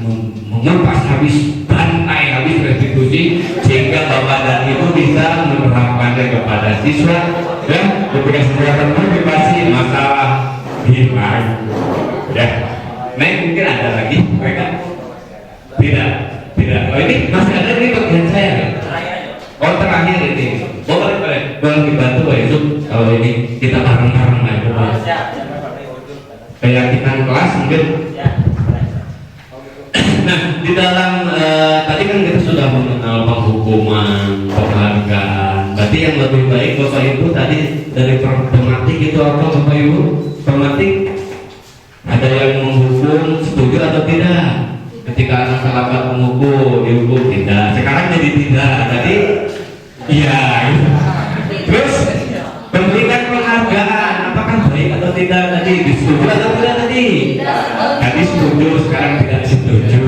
mengupas habis, bantai habis restitusi sehingga Bapak dan Ibu bisa menerapkannya kepada siswa dan ketika siswa termotivasi masalah hilang. Ya. Nah, mungkin ada lagi mereka tidak. Oh ini masih ada di bagian saya ya? Oh terakhir ini boleh dibantu ya itu kalau ini kita bareng-bareng lah kayak kita kelas mungkin. Nah di dalam tadi kan kita sudah mengenal penghukuman, penghargaan. Berarti yang lebih baik Bapak Ibu tadi dari pematik itu apa Bapak Ibu? Pematik ada yang menghukum setuju atau tidak? Ketika anak salah mengukur, dihukum tidak. Sekarang jadi tidak. Tadi, iya. Terus memberikan penghargaan, apakah baik atau tidak tadi? Disetuju atau tidak tadi? Tadi setuju, sekarang tidak setuju.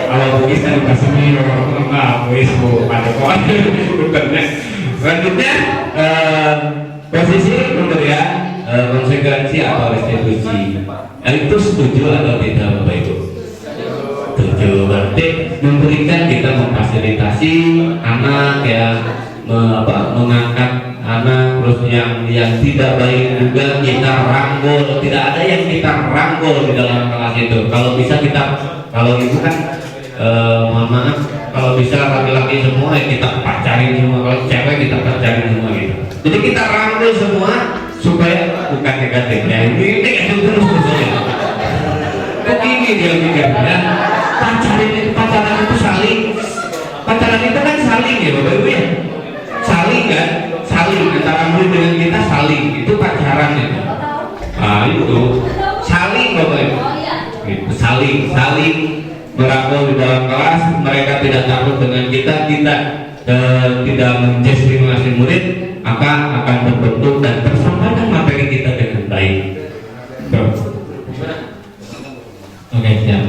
Kalau bugis kan udah senior, enggak, wis bu, pada kawan. Selanjutnya posisi pemberian konsekuensi atau restitusi. Itu setuju atau tidak Bapak Ibu? Setuju. Berarti memberikan kita memfasilitasi anak ya, mengangkat anak, terus yang tidak baik juga kita rangkul. Tidak ada yang kita rangkul di dalam kelas itu. Kalau bisa kita, kalau ibu kan mohon maaf, kalau bisa laki-laki semua ya kita pacarin semua, kalau cewek kita pacarin semua gitu. Jadi kita rangkul semua supaya bukan negatif ya, ini negatif terus ya. Begini dia mikirnya, pacaran itu saling, pacaran itu kan saling ya Bapak Ibu ya, saling kan, saling antara murid dengan kita saling, itu pacaran itu. Nah itu saling Bapak Ibu, itu saling merangkul di dalam kelas, mereka tidak takut dengan kita tidak mendiskriminasi murid, maka akan terbentuk dan tersampaikan materi kita dengan baik. Oke, siap.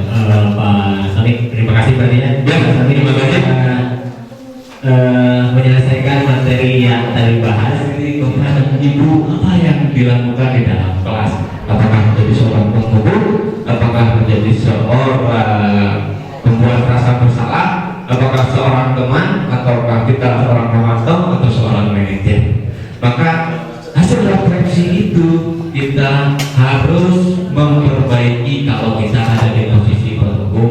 Pak Sonik, terima kasih berarti ya. Ya, terima kasih. Menyelesaikan materi yang tadi bahas. Jadi kepada ibu apa yang dilakukan di dalam kelas? Apakah menjadi seorang penghukum? Apakah menjadi seorang pembuat rasa bersalah? Apakah seorang teman? Ataukah kita seorang pemantau atau seorang manajer? Maka hasil refleksi itu kita harus memperbaiki kalau kita ada di posisi penghukum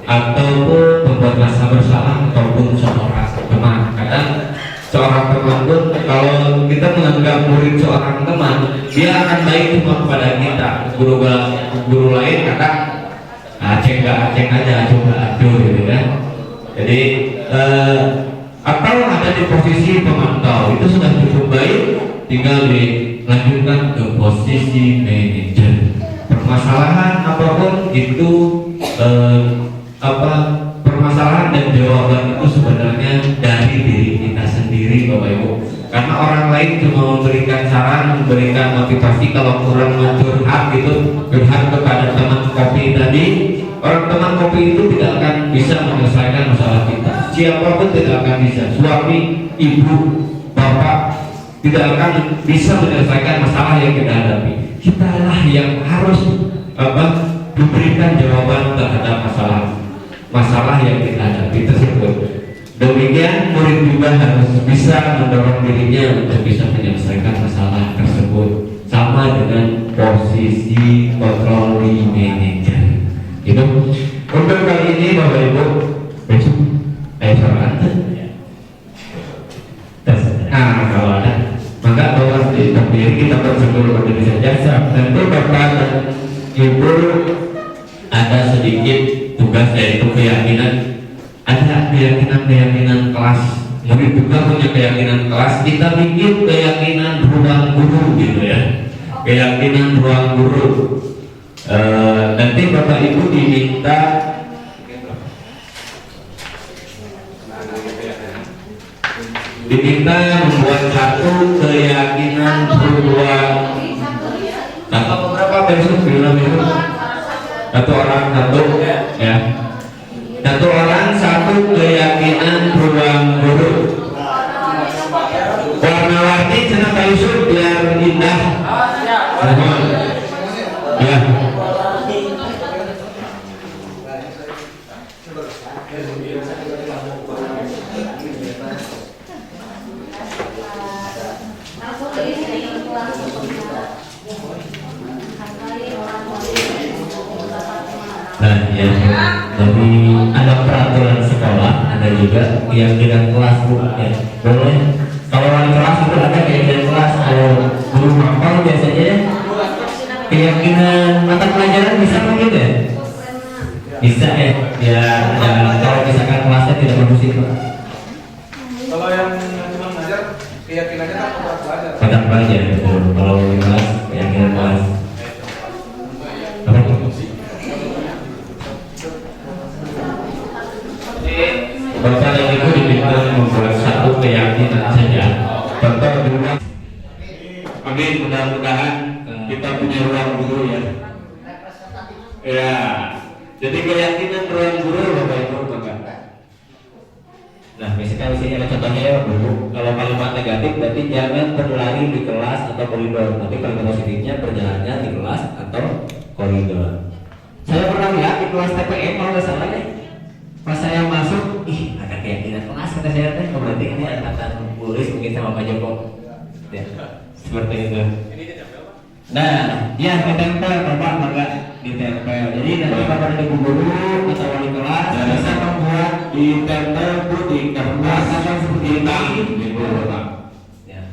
ataupun membuat rasa bersalah ataupun seorang teman. Kadang seorang teman pun kalau kita menganggap murid seorang teman, dia akan baik cuma kepada kita. Guru lain kadang aceng aja, coba aduh gitu kan. Jadi atau ada di posisi pemantau itu sudah cukup baik, tinggal dilanjutkan ke posisi manajer. Permasalahan apapun itu permasalahan dan jawaban itu sebenarnya dari diri kita sendiri. sendiri Bapak Ibu. Karena orang lain cuma memberikan saran, memberikan motivasi, kalau kurang curhat gitu, curhat kepada teman kopi tadi, orang teman kopi itu tidak akan bisa menyelesaikan masalah kita. Siapapun tidak akan bisa, suami, ibu, bapak tidak akan bisa menyelesaikan masalah yang kita hadapi. Kitalah yang harus memberikan jawaban terhadap masalah yang kita hadapi tersebut. Demikian murid juga harus bisa mendorong dirinya untuk bisa menyelesaikan masalah tersebut, sama dengan posisi controlling manager. Itu untuk kali ini Bapak Ibu, besok soal nah kalau ada maka tolong diri kita bersyukur berdiri saja. Tentu Bapak dan Ibu ada sedikit tugas, yaitu keyakinan. Ada keyakinan kelas, murid juga punya keyakinan kelas. Kita bikin keyakinan ruang guru gitu ya, keyakinan ruang guru. Nanti Bapak Ibu diminta membuat satu keyakinan ruang. Atau beberapa besok bilang itu satu orang satu ya. Satu orang satu keyakinan ruang guru. Warna-warni cenah Pak Yusuf biar indah. Ya. Nah, ya. Jadi ada peraturan sekolah, ada juga keyakinan kelas Bu. Ya, boleh. Kalau wali kelas itu ada keyakinan kelas. Kalau guru mapel biasanya ya, keyakinan mata pelajaran bisa begitu ya? Bisa ya. Ya, kalau misalkan kelasnya tidak bagus itu. Kalau yang cuma ngajar keyakinannya kan mata pelajaran. Mata pelajaran betul. Kalau kelas keyakinan kelas. Bapak dan Ibu diminta membuat satu keyakinan saja. Contoh dulu. Amin, mudah-mudahan kita punya ruang guru ya. Ya, jadi keyakinan ruang guru Bapak Ibu Bapak. Nah, misalkan di sini ada contohnya ya Bu. Kalau kalimat negatif berarti jangan berlari di kelas atau koridor. Tapi kalimat positifnya berjalannya di kelas atau koridor. Saya pernah lihat di kelas TPM kalau nggak salah ya. Pas saya masuk, ada keyakinan kelas kata saya teh, berarti ini angkatan tulis mungkin sama Pak Joko. Ya, seperti itu. Nah, ya ditempel Bapak, maka ditempel. Jadi nanti Bapak Ibu guru atau wali kelas bisa membuat ditempel di kertas atau seperti ini, gitu Bapak. Ya.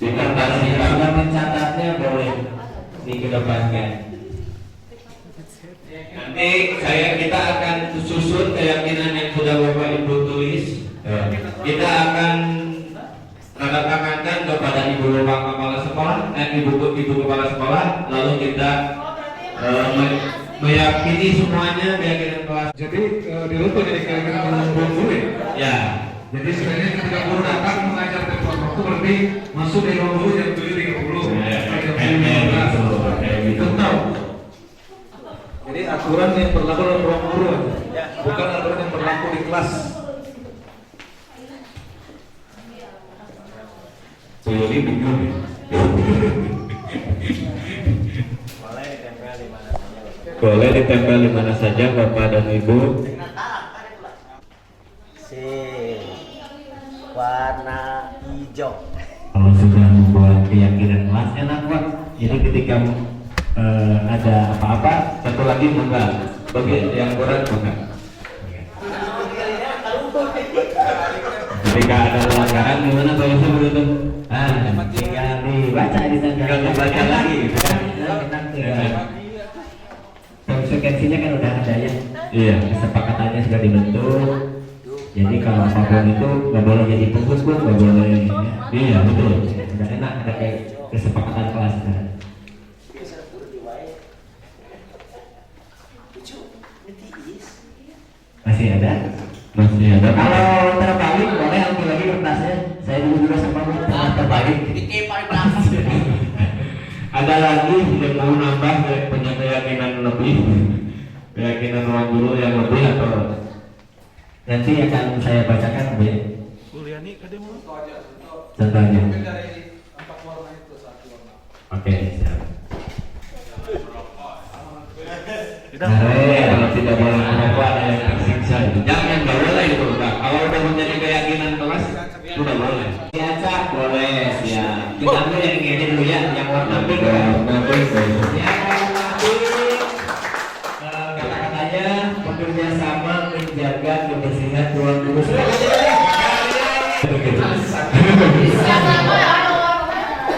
Di kertas ini sudah mencatatnya boleh dikedepankan. Nanti kita akan susun keyakinan yang sudah Bapak Ibu tulis. Kita akan tanda tangankan kepada Ibu Bapak Kepala Sekolah dan Ibu Kepala Sekolah. Lalu kita meyakini semuanya keyakinan kelas. Jadi di lupa jadi keyakinan ruang guru ya? Ya. Jadi sebenarnya ketika guru datang mengajar tempat waktu berarti masuk di ruang guru jam 7.30. Itu tahu. Jadi aturan yang berlaku dalam ruang guru aja, bukan aturan yang berlaku di kelas. Jadi bingung ya. Boleh ditempel di mana saja Bapak dan Ibu. Warna hijau. Kalau sudah membuat keyakinan kelas enak Pak. Jadi ketika ada apa-apa, Satu lagi enggak. Bagi yang kurang enggak. Ketika ada pelanggaran gimana Pak Yusuf begitu? tinggal dibaca di sana. Tinggal dibaca lagi gitu kan? Enak tinggal. Konsekuensinya kan udah ada ya. Iya. Kesepakatannya sudah dibentuk. Jadi kalau apapun itu nggak boleh jadi pengurus pun nggak boleh. Iya betul. Udah enak ada kayak kesepakatan kelas kan. Masih ada? Masih ada. Kalau terbalik boleh ambil lagi kertasnya. Ini paling langsung. Ada lagi yang mau nambah punya keyakinan lebih, keyakinan ruang guru yang lebih atau Nanti akan saya bacakan Bu ya. Kuliani kadang mau Contohnya. dari 4 warna itu 1 warna. Oke, siap. kalau tidak boleh merokok ada yang tersiksa. Jangan, nggak boleh itu. Nah, kalau udah menjadi keyakinan kelas, sudah boleh. Ya Cak, boleh siap. Kita ambil yang ini dulu ya, yang warna pink. Ya, warna pink. Kata-katanya bekerja sama menjaga kebersihan ruang guru.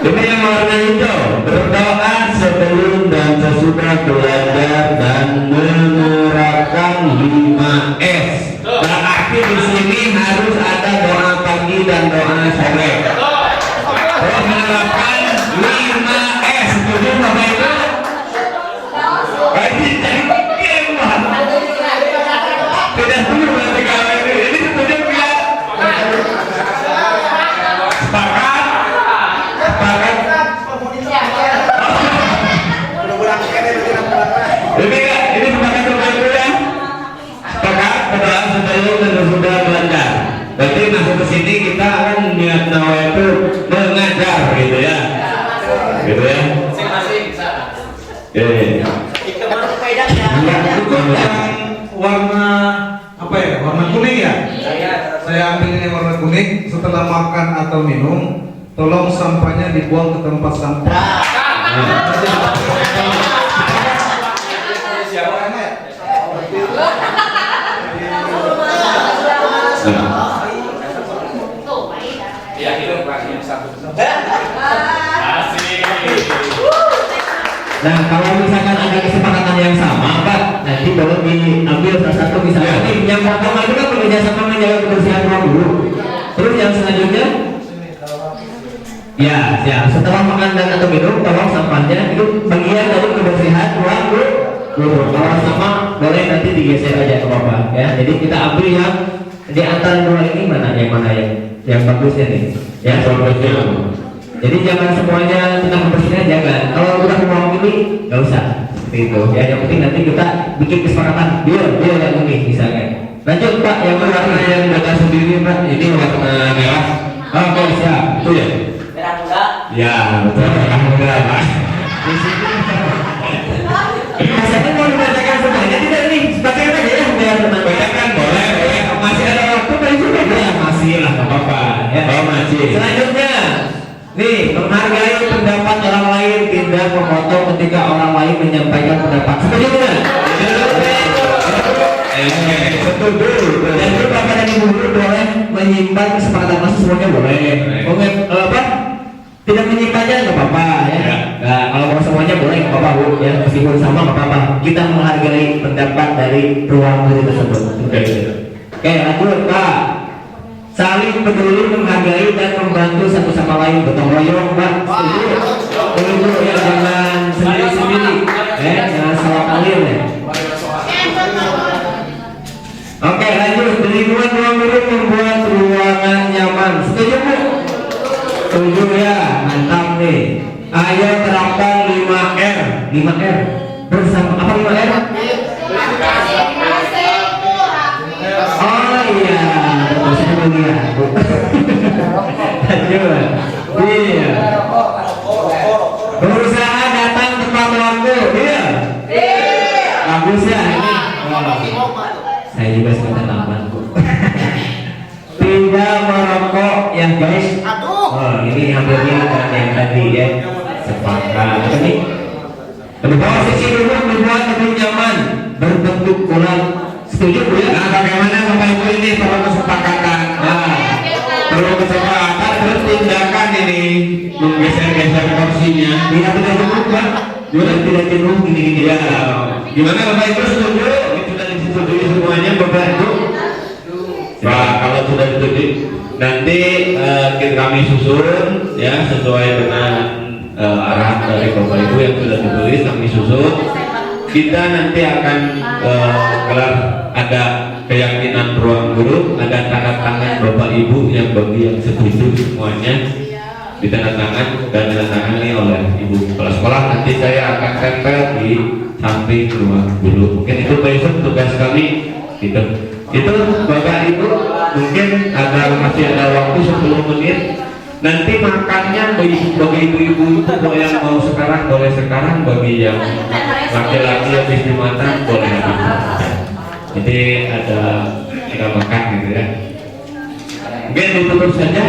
Ini yang warna hijau, berdoa sebelum dan sesudah belajar dan menerapkan 5S. Berarti di sini harus ada doa pagi dan doa sore. Terus menerapkan 5S. Setuju Bapak Ibu? Ini jadi pikir, Pak. Tidak setuju berarti kalau ini setuju tidak? Sepakat? Ini sepakat Bapak Ibu ya? Sepakat berdoa sebelum dan sesudah belajar. Berarti masuk ke sini kita akan niat nawa itu mengajar gitu ya. Gitu ya. Masing-masing bisa. Itu yang warna apa ya? Warna kuning ya? Saya ambil ini warna kuning. Setelah makan atau minum, tolong sampahnya dibuang ke tempat sampah. Iya, itu yang satu. Nah, kalau misalkan ada kesepakatan yang sama, Pak, nanti boleh diambil salah satu misalnya. Yang pertama itu kan bekerja sama menjaga kebersihan ruang guru. Terus yang selanjutnya, ya, setelah makan dan atau minum, tolong sampahnya itu bagian dari kebersihan ruang guru. Kalau sama, boleh nanti digeser aja ke Bapak, ya. Jadi kita ambil yang di antara dua ini mana yang bagusnya nih, ya bagusnya. Jadi jangan semuanya tentang kebersihan, jangan. Kalau udah mau ini, nggak usah. Seperti itu. Ya, yang penting nanti kita bikin kesepakatan. Biar yang ini misalnya. Lanjut Pak, yang warna yang data sendiri Pak. Ini warna merah. Oke, siap. Itu ya. Merah muda. Ya, betul. Merah muda Pak. Di sini. Maksudnya mau dibacakan semuanya tidak nih? Bacakan aja ya biar teman. Bacakan boleh. Masih ada waktu paling sudah. Ya, masih lah, nggak apa-apa. Ya, masih. Selanjutnya, nih, menghargai pendapat orang lain, tidak memotong ketika orang lain menyampaikan pendapat. Setuju tidak? Setuju. Dan itu Bapak dan Ibu guru boleh menyimpan kesepakatan masuk semuanya boleh. Apa? Tidak menyimpannya nggak apa-apa ya. Nah, kalau mau semuanya boleh nggak apa-apa Bu ya, meskipun sama nggak apa-apa. Kita menghargai pendapat dari ruang guru tersebut. Oke, lanjut Pak. Saling peduli, menghargai dan membantu satu sama lain, gotong royong Pak. Setuju ya, jangan sendiri-sendiri jangan salah kalian ya. Oke, lanjut. Lingkungan ruang guru membuat ruangan nyaman. Setuju Bu? Setuju ya, mantap nih. Ayo terapkan 5R. 5R bersama apa 5R? Oh iya, betul sekali ya. Lanjut. Iya. Berusaha datang tepat waktu. Iya. Bagus ya ini. Saya juga suka tambahan Bu. Tidak merokok ya guys. Oh ini hampirnya yang tadi ya. Sepakat. Apa nih? Posisi duduk membuat lebih nyaman, berbentuk ulang. Setuju Bu ya? Nah, bagaimana Bapak Ibu ini perlu kesepakatan? Nah, perlu kesepakatan, terus tindakan ini menggeser-geser kursinya. Tidak jenuh Pak. Tidak jenuh gini-gini Ya, gimana Bapak Ibu setuju? Ini sudah disetujui semuanya Bapak Ibu? Nah, kalau sudah disetujui, nanti kami susun ya sesuai dengan arahan dari Bapak Ibu yang sudah ditulis, kami susun. Kita nanti akan gelar ada keyakinan ruang guru, ada tanda tangan Bapak Ibu yang bagi yang setuju semuanya. ditandatangan dan ditandatangani oleh ibu kepala sekolah. Nanti saya akan tempel di samping ruang guru. Mungkin itu besok tugas kami gitu. Itu Bapak Ibu, mungkin masih ada waktu 10 menit. Nanti makannya bagi ibu-ibu itu yang mau sekarang boleh sekarang, bagi yang laki-laki yang istri matang boleh habis. Jadi ada kita makan gitu ya. Mungkin ditutup saja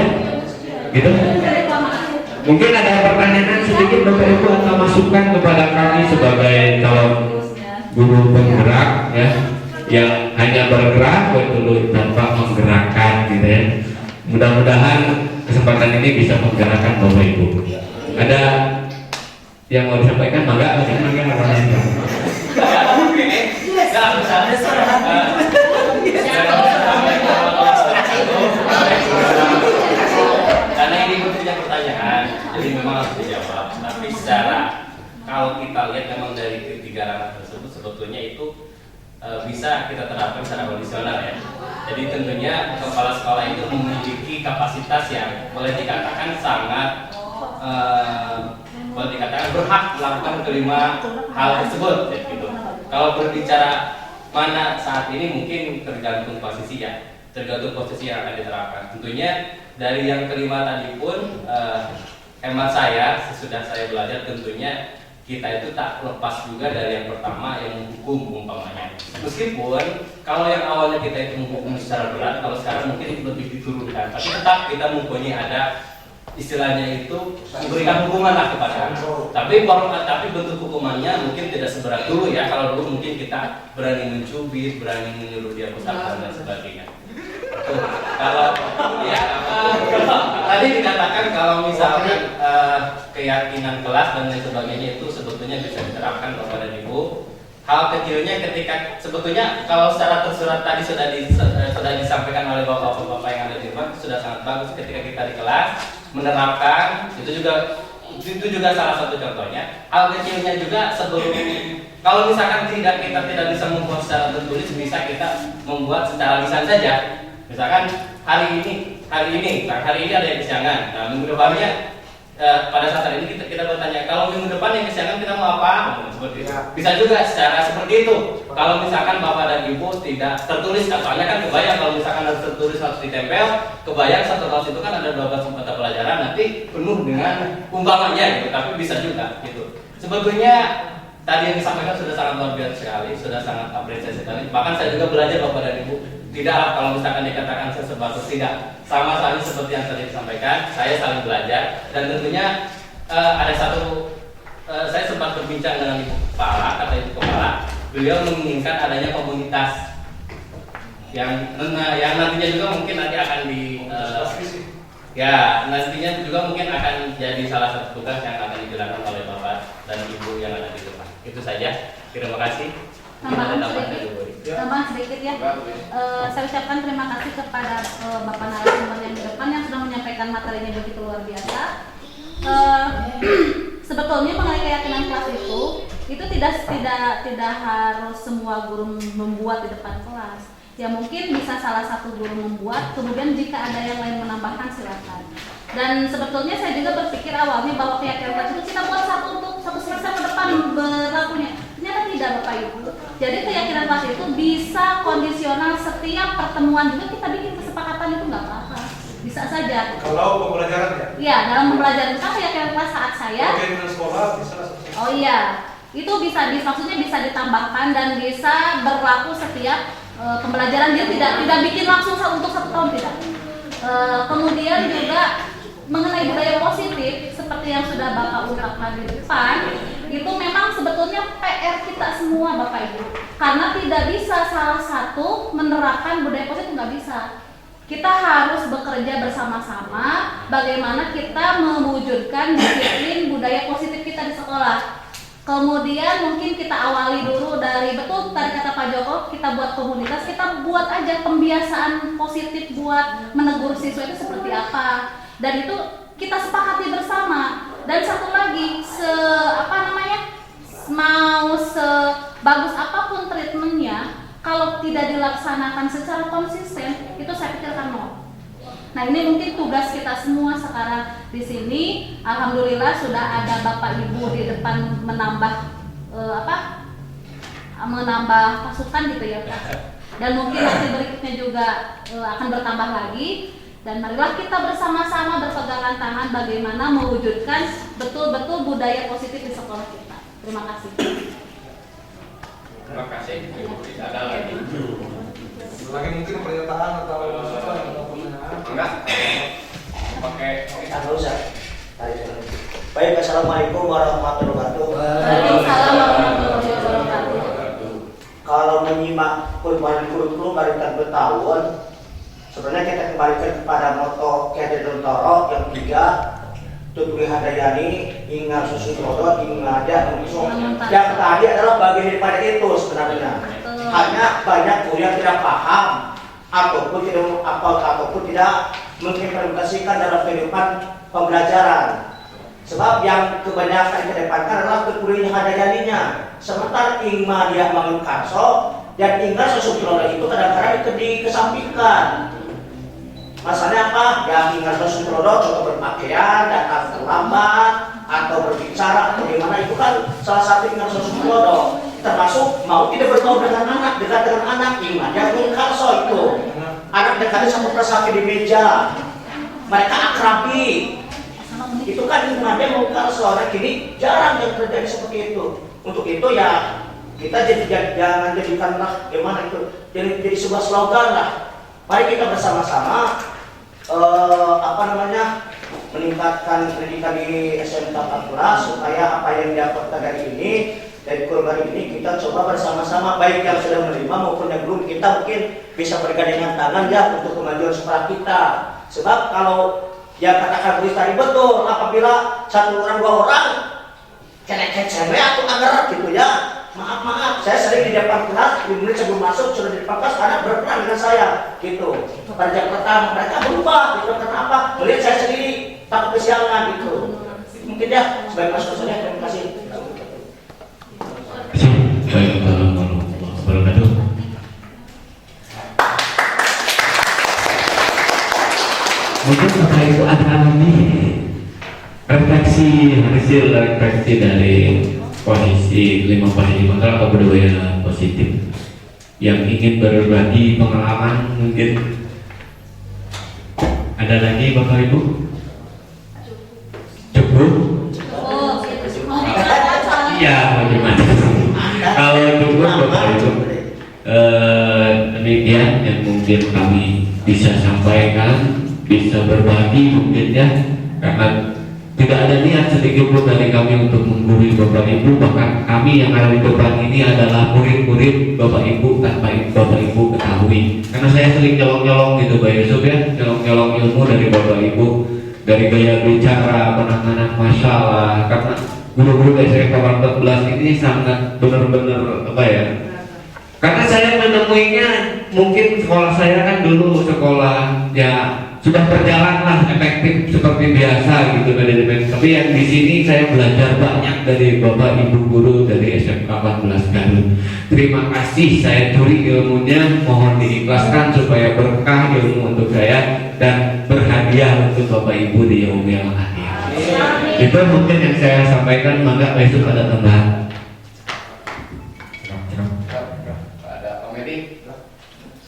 gitu. Mungkin ada pertanyaan sedikit Bapak Ibu atau masukan kepada kami sebagai calon guru penggerak ya, yang hanya bergerak dulu tanpa menggerakkan gitu ya. Mudah-mudahan kesempatan ini bisa menggerakkan Bapak Ibu. Ada yang mau disampaikan? Mangga, karena ini punya pertanyaan, jadi memang harus dijawab. Tapi secara kalau kita lihat memang dari ketiga ranah tersebut sebetulnya itu bisa kita terapkan secara kondisional ya. Jadi tentunya kepala sekolah itu memiliki kapasitas yang boleh dikatakan sangat boleh dikatakan berhak melakukan kelima hal tersebut ya, gitu. Kalau berbicara mana saat ini mungkin tergantung posisi ya, tergantung posisi yang akan diterapkan. Tentunya dari yang kelima tadi pun hemat saya sesudah saya belajar tentunya kita itu tak lepas juga dari yang pertama yang menghukum umpamanya. Meskipun kalau yang awalnya kita itu menghukum secara berat, kalau sekarang mungkin lebih diturunkan, tapi tetap kita mempunyai ada istilahnya itu memberikan hukuman lah kepada. Tapi bentuk hukumannya mungkin tidak seberat dulu ya. Kalau dulu mungkin kita berani mencubit, berani menyuruh dia putar dan sebagainya. Kalau ya tadi dikatakan kalau misalkan keyakinan kelas dan lain sebagainya itu sebetulnya bisa diterapkan kepada ibu. Hal kecilnya ketika sebetulnya kalau secara tersurat tadi sudah disampaikan oleh bapak-bapak yang ada di rumah, sudah sangat bagus ketika kita di kelas menerapkan. Itu juga salah satu contohnya. Hal kecilnya juga sebelum kalau misalkan kita tidak bisa membuat secara tertulis, bisa kita membuat secara lisan saja. Misalkan hari ini ada yang kesiangan. Nah, minggu depannya pada saat ini kita bertanya, kalau minggu depan yang kesiangan kita mau apa? Seperti itu. Bisa juga secara seperti itu. Kalau misalkan Bapak dan Ibu tidak tertulis, soalnya kan kebayang kalau misalkan harus tertulis harus ditempel, kebayang satu kelas itu kan ada 12 mata pelajaran, nanti penuh dengan umpamanya gitu. Tapi bisa juga gitu. Sebetulnya tadi yang disampaikan sudah sangat luar biasa sekali, sudah sangat apresiasi sekali. Bahkan saya juga belajar Bapak dan Ibu. Tidaklah kalau misalkan dikatakan saya sebagus tidak sama sekali seperti yang tadi disampaikan, saya saling belajar. Dan tentunya ada satu saya sempat berbincang dengan ibu kepala, kata ibu kepala, beliau menginginkan adanya komunitas yang nantinya juga mungkin nanti akan nantinya juga mungkin akan jadi salah satu tugas yang akan dijalankan oleh Bapak dan Ibu yang ada di depan. Itu saja. Terima kasih. Tambahan sedikit ya. Saya ucapkan terima kasih kepada Bapak narasumber yang di depan yang sudah menyampaikan materinya begitu luar biasa. Sebetulnya mengenai keyakinan kelas itu tidak harus semua guru membuat di depan kelas. Ya mungkin bisa salah satu guru membuat, kemudian jika ada yang lain menambahkan silakan. Dan sebetulnya saya juga berpikir awalnya bahwa keyakinan kelas itu kita buat satu sistem ke depan berlakunya. Ternyata tidak Bapak Ibu. Jadi keyakinan kelas itu bisa kondisional, setiap pertemuan juga kita bikin kesepakatan itu nggak apa-apa. Bisa saja. Kalau pembelajaran ya? Iya, dalam pembelajaran kita keyakinan kelas saat saya. Keyakinan sekolah bisa. Oh iya, itu maksudnya bisa ditambahkan dan bisa berlaku setiap pembelajaran. Dia tidak bikin langsung untuk 1 tahun tidak. Kemudian juga mengenai budaya positif seperti yang sudah Bapak ungkapkan di depan, itu memang sebetulnya PR kita semua Bapak Ibu, karena tidak bisa salah satu menerapkan budaya positif, nggak bisa. Kita harus bekerja bersama-sama bagaimana kita mewujudkan disiplin budaya positif kita di sekolah. Kemudian mungkin kita awali dulu dari, betul tadi kata Pak Joko, kita buat komunitas, kita buat aja pembiasaan positif buat menegur siswa itu seperti apa. Dan itu kita sepakati bersama. Dan satu lagi, mau sebagus apapun treatmentnya, kalau tidak dilaksanakan secara konsisten, itu saya pikir akan nol. Nah ini mungkin tugas kita semua sekarang di sini. Alhamdulillah sudah ada Bapak Ibu di depan menambah menambah pasukan gitu ya Pak. Dan mungkin nanti berikutnya juga akan bertambah lagi. Dan marilah kita bersama-sama berpegangan tangan bagaimana mewujudkan betul-betul budaya positif di sekolah kita. Terima kasih. Terima kasih. Ada lagi? Lagi mungkin pernyataan atau apa yang mau Enggak. Pakai Enggak usah. Baik, assalamualaikum warahmatullahi wabarakatuh. Waalaikumsalam warahmatullahi wabarakatuh. Kalau menyimak kurikulum dari bertahun, sebenarnya kita kembalikan kepada moto Kiai Toro yang 3, Tuturi Hadayani, Ingat Susutrodo, Ingada Unsung. Yang tadi adalah bagian daripada itu sebenarnya. Hanya banyak guru yang tidak paham ataupun tidak apal ataupun tidak mengimplementasikan dalam kehidupan pembelajaran. Sebab yang kebanyakan dikedepankan adalah Tuturi Hadayaninya. Sementara Ingma dia bangun Karso dan Ingat Susutrodo itu kadang-kadang dikesampingkan. Masalahnya apa? Yang Ingat Susutrodo contoh berpakaian, datang terlambat atau berbicara atau gimana, itu kan salah satu Ingat Susutrodo. Termasuk mau tidak bertemu dengan anak, dekat dengan anak, Ingma dia bangun Karso itu. Anak dekatnya satu persatu di meja, mereka akrabi. Itu kan Ingma dia mau Karso. Nah kini jarang yang terjadi seperti itu. Untuk itu ya kita jangan jadikanlah gimana itu jadi sebuah slogan lah. Mari kita bersama-sama meningkatkan pendidikan di SMK 14 supaya apa yang didapatkan dari kurikulum ini kita coba bersama-sama, baik yang sudah menerima maupun yang belum, kita mungkin bisa bergandengan tangan ya untuk kemajuan sekolah kita. Sebab kalau yang katakan Bu tadi betul, apabila satu orang dua orang cewek atau agar gitu ya, maaf saya sering di depan kelas 5 menit sebelum masuk sudah di depan kelas karena berperan dengan saya gitu. Pada jam pertama mereka berubah gitu, karena apa? Melihat saya sendiri takut kesiangan gitu. Mungkin ya sebagai masukan. Terima kasih. Baik, warahmatullahi wabarakatuh. Mungkin Bapak Ibu akan ini hasil refleksi dari posisi 5 posisi kontrol atau budaya positif yang ingin berbagi pengalaman. Mungkin ada lagi Bapak Ibu? Cukup? Iya, bagaimana? Kalau cukup Bapak Ibu, demikian yang mungkin kami bisa sampaikan, bisa berbagi mungkin ya, karena tidak ada niat sedikit pun dari kami untuk menggurui Bapak Ibu. Bahkan kami yang ada di depan ini adalah murid-murid Bapak Ibu tanpa Bapak Ibu ketahui. Karena saya sering nyolong-nyolong gitu Pak Yusuf ya, nyolong-nyolong ilmu dari Bapak Ibu, dari gaya bicara, penanganan masalah. Karena guru-guru SMK 14 ini sangat benar-benar apa ya? Karena saya menemuinya, mungkin sekolah saya kan dulu sekolah ya sudah berjalan lah efektif seperti biasa gitu manajemen. Tapi yang di sini saya belajar banyak dari Bapak Ibu guru dari SMK 14 Garut. Terima kasih, saya curi ilmunya, mohon diikhlaskan supaya berkah ilmu untuk saya dan berhadiah untuk Bapak Ibu di yaumil akhir. Itu mungkin yang saya sampaikan. Maka besok ada tambahan.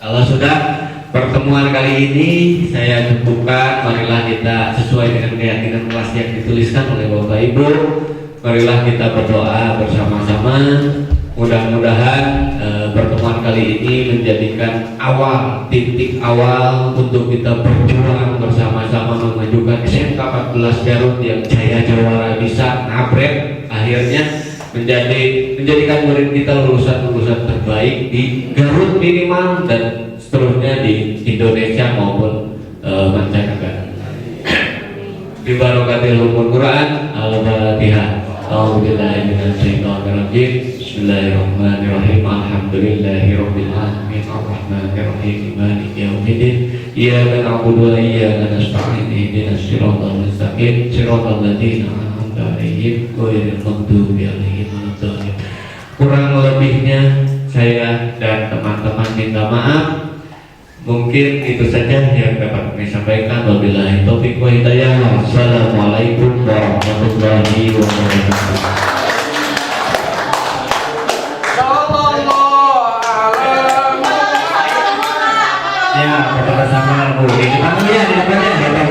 Kalau sudah pertemuan kali ini saya cukupkan, marilah kita sesuai dengan keyakinan kelas yang dituliskan oleh Bapak Ibu. Marilah kita berdoa bersama-sama. Mudah-mudahan pertemuan kali ini menjadikan titik awal untuk kita berjuang bersama-sama memajukan SMK 14 Garut yang jaya jawara bisa nabret akhirnya menjadikan murid kita lulusan-lulusan terbaik di Garut minimal dan seterusnya di Indonesia maupun mancanegara. Bi barakatil Quran al-Fatihah. A'udzubillahi minasyaitonir rajim. Bismillahirrahmanirrahim. Alhamdulillahirabbil alamin. Arrahmanirrahim. Maliki yaumiddin. Iyyaka na'budu wa iyyaka nasta'in. Ihdinas siratal mustaqim. Siratal ladzina an'amta 'alaihim ghairil maghdubi 'alaihim waladdallin. Kurang lebihnya saya dan teman-teman minta maaf. Mungkin itu saja yang dapat kami sampaikan. Wabillahi taufiq wa hidayah. Wassalamualaikum warahmatullahi wabarakatuh. Ya, bersama Bu. Di depan ya, di depan ya.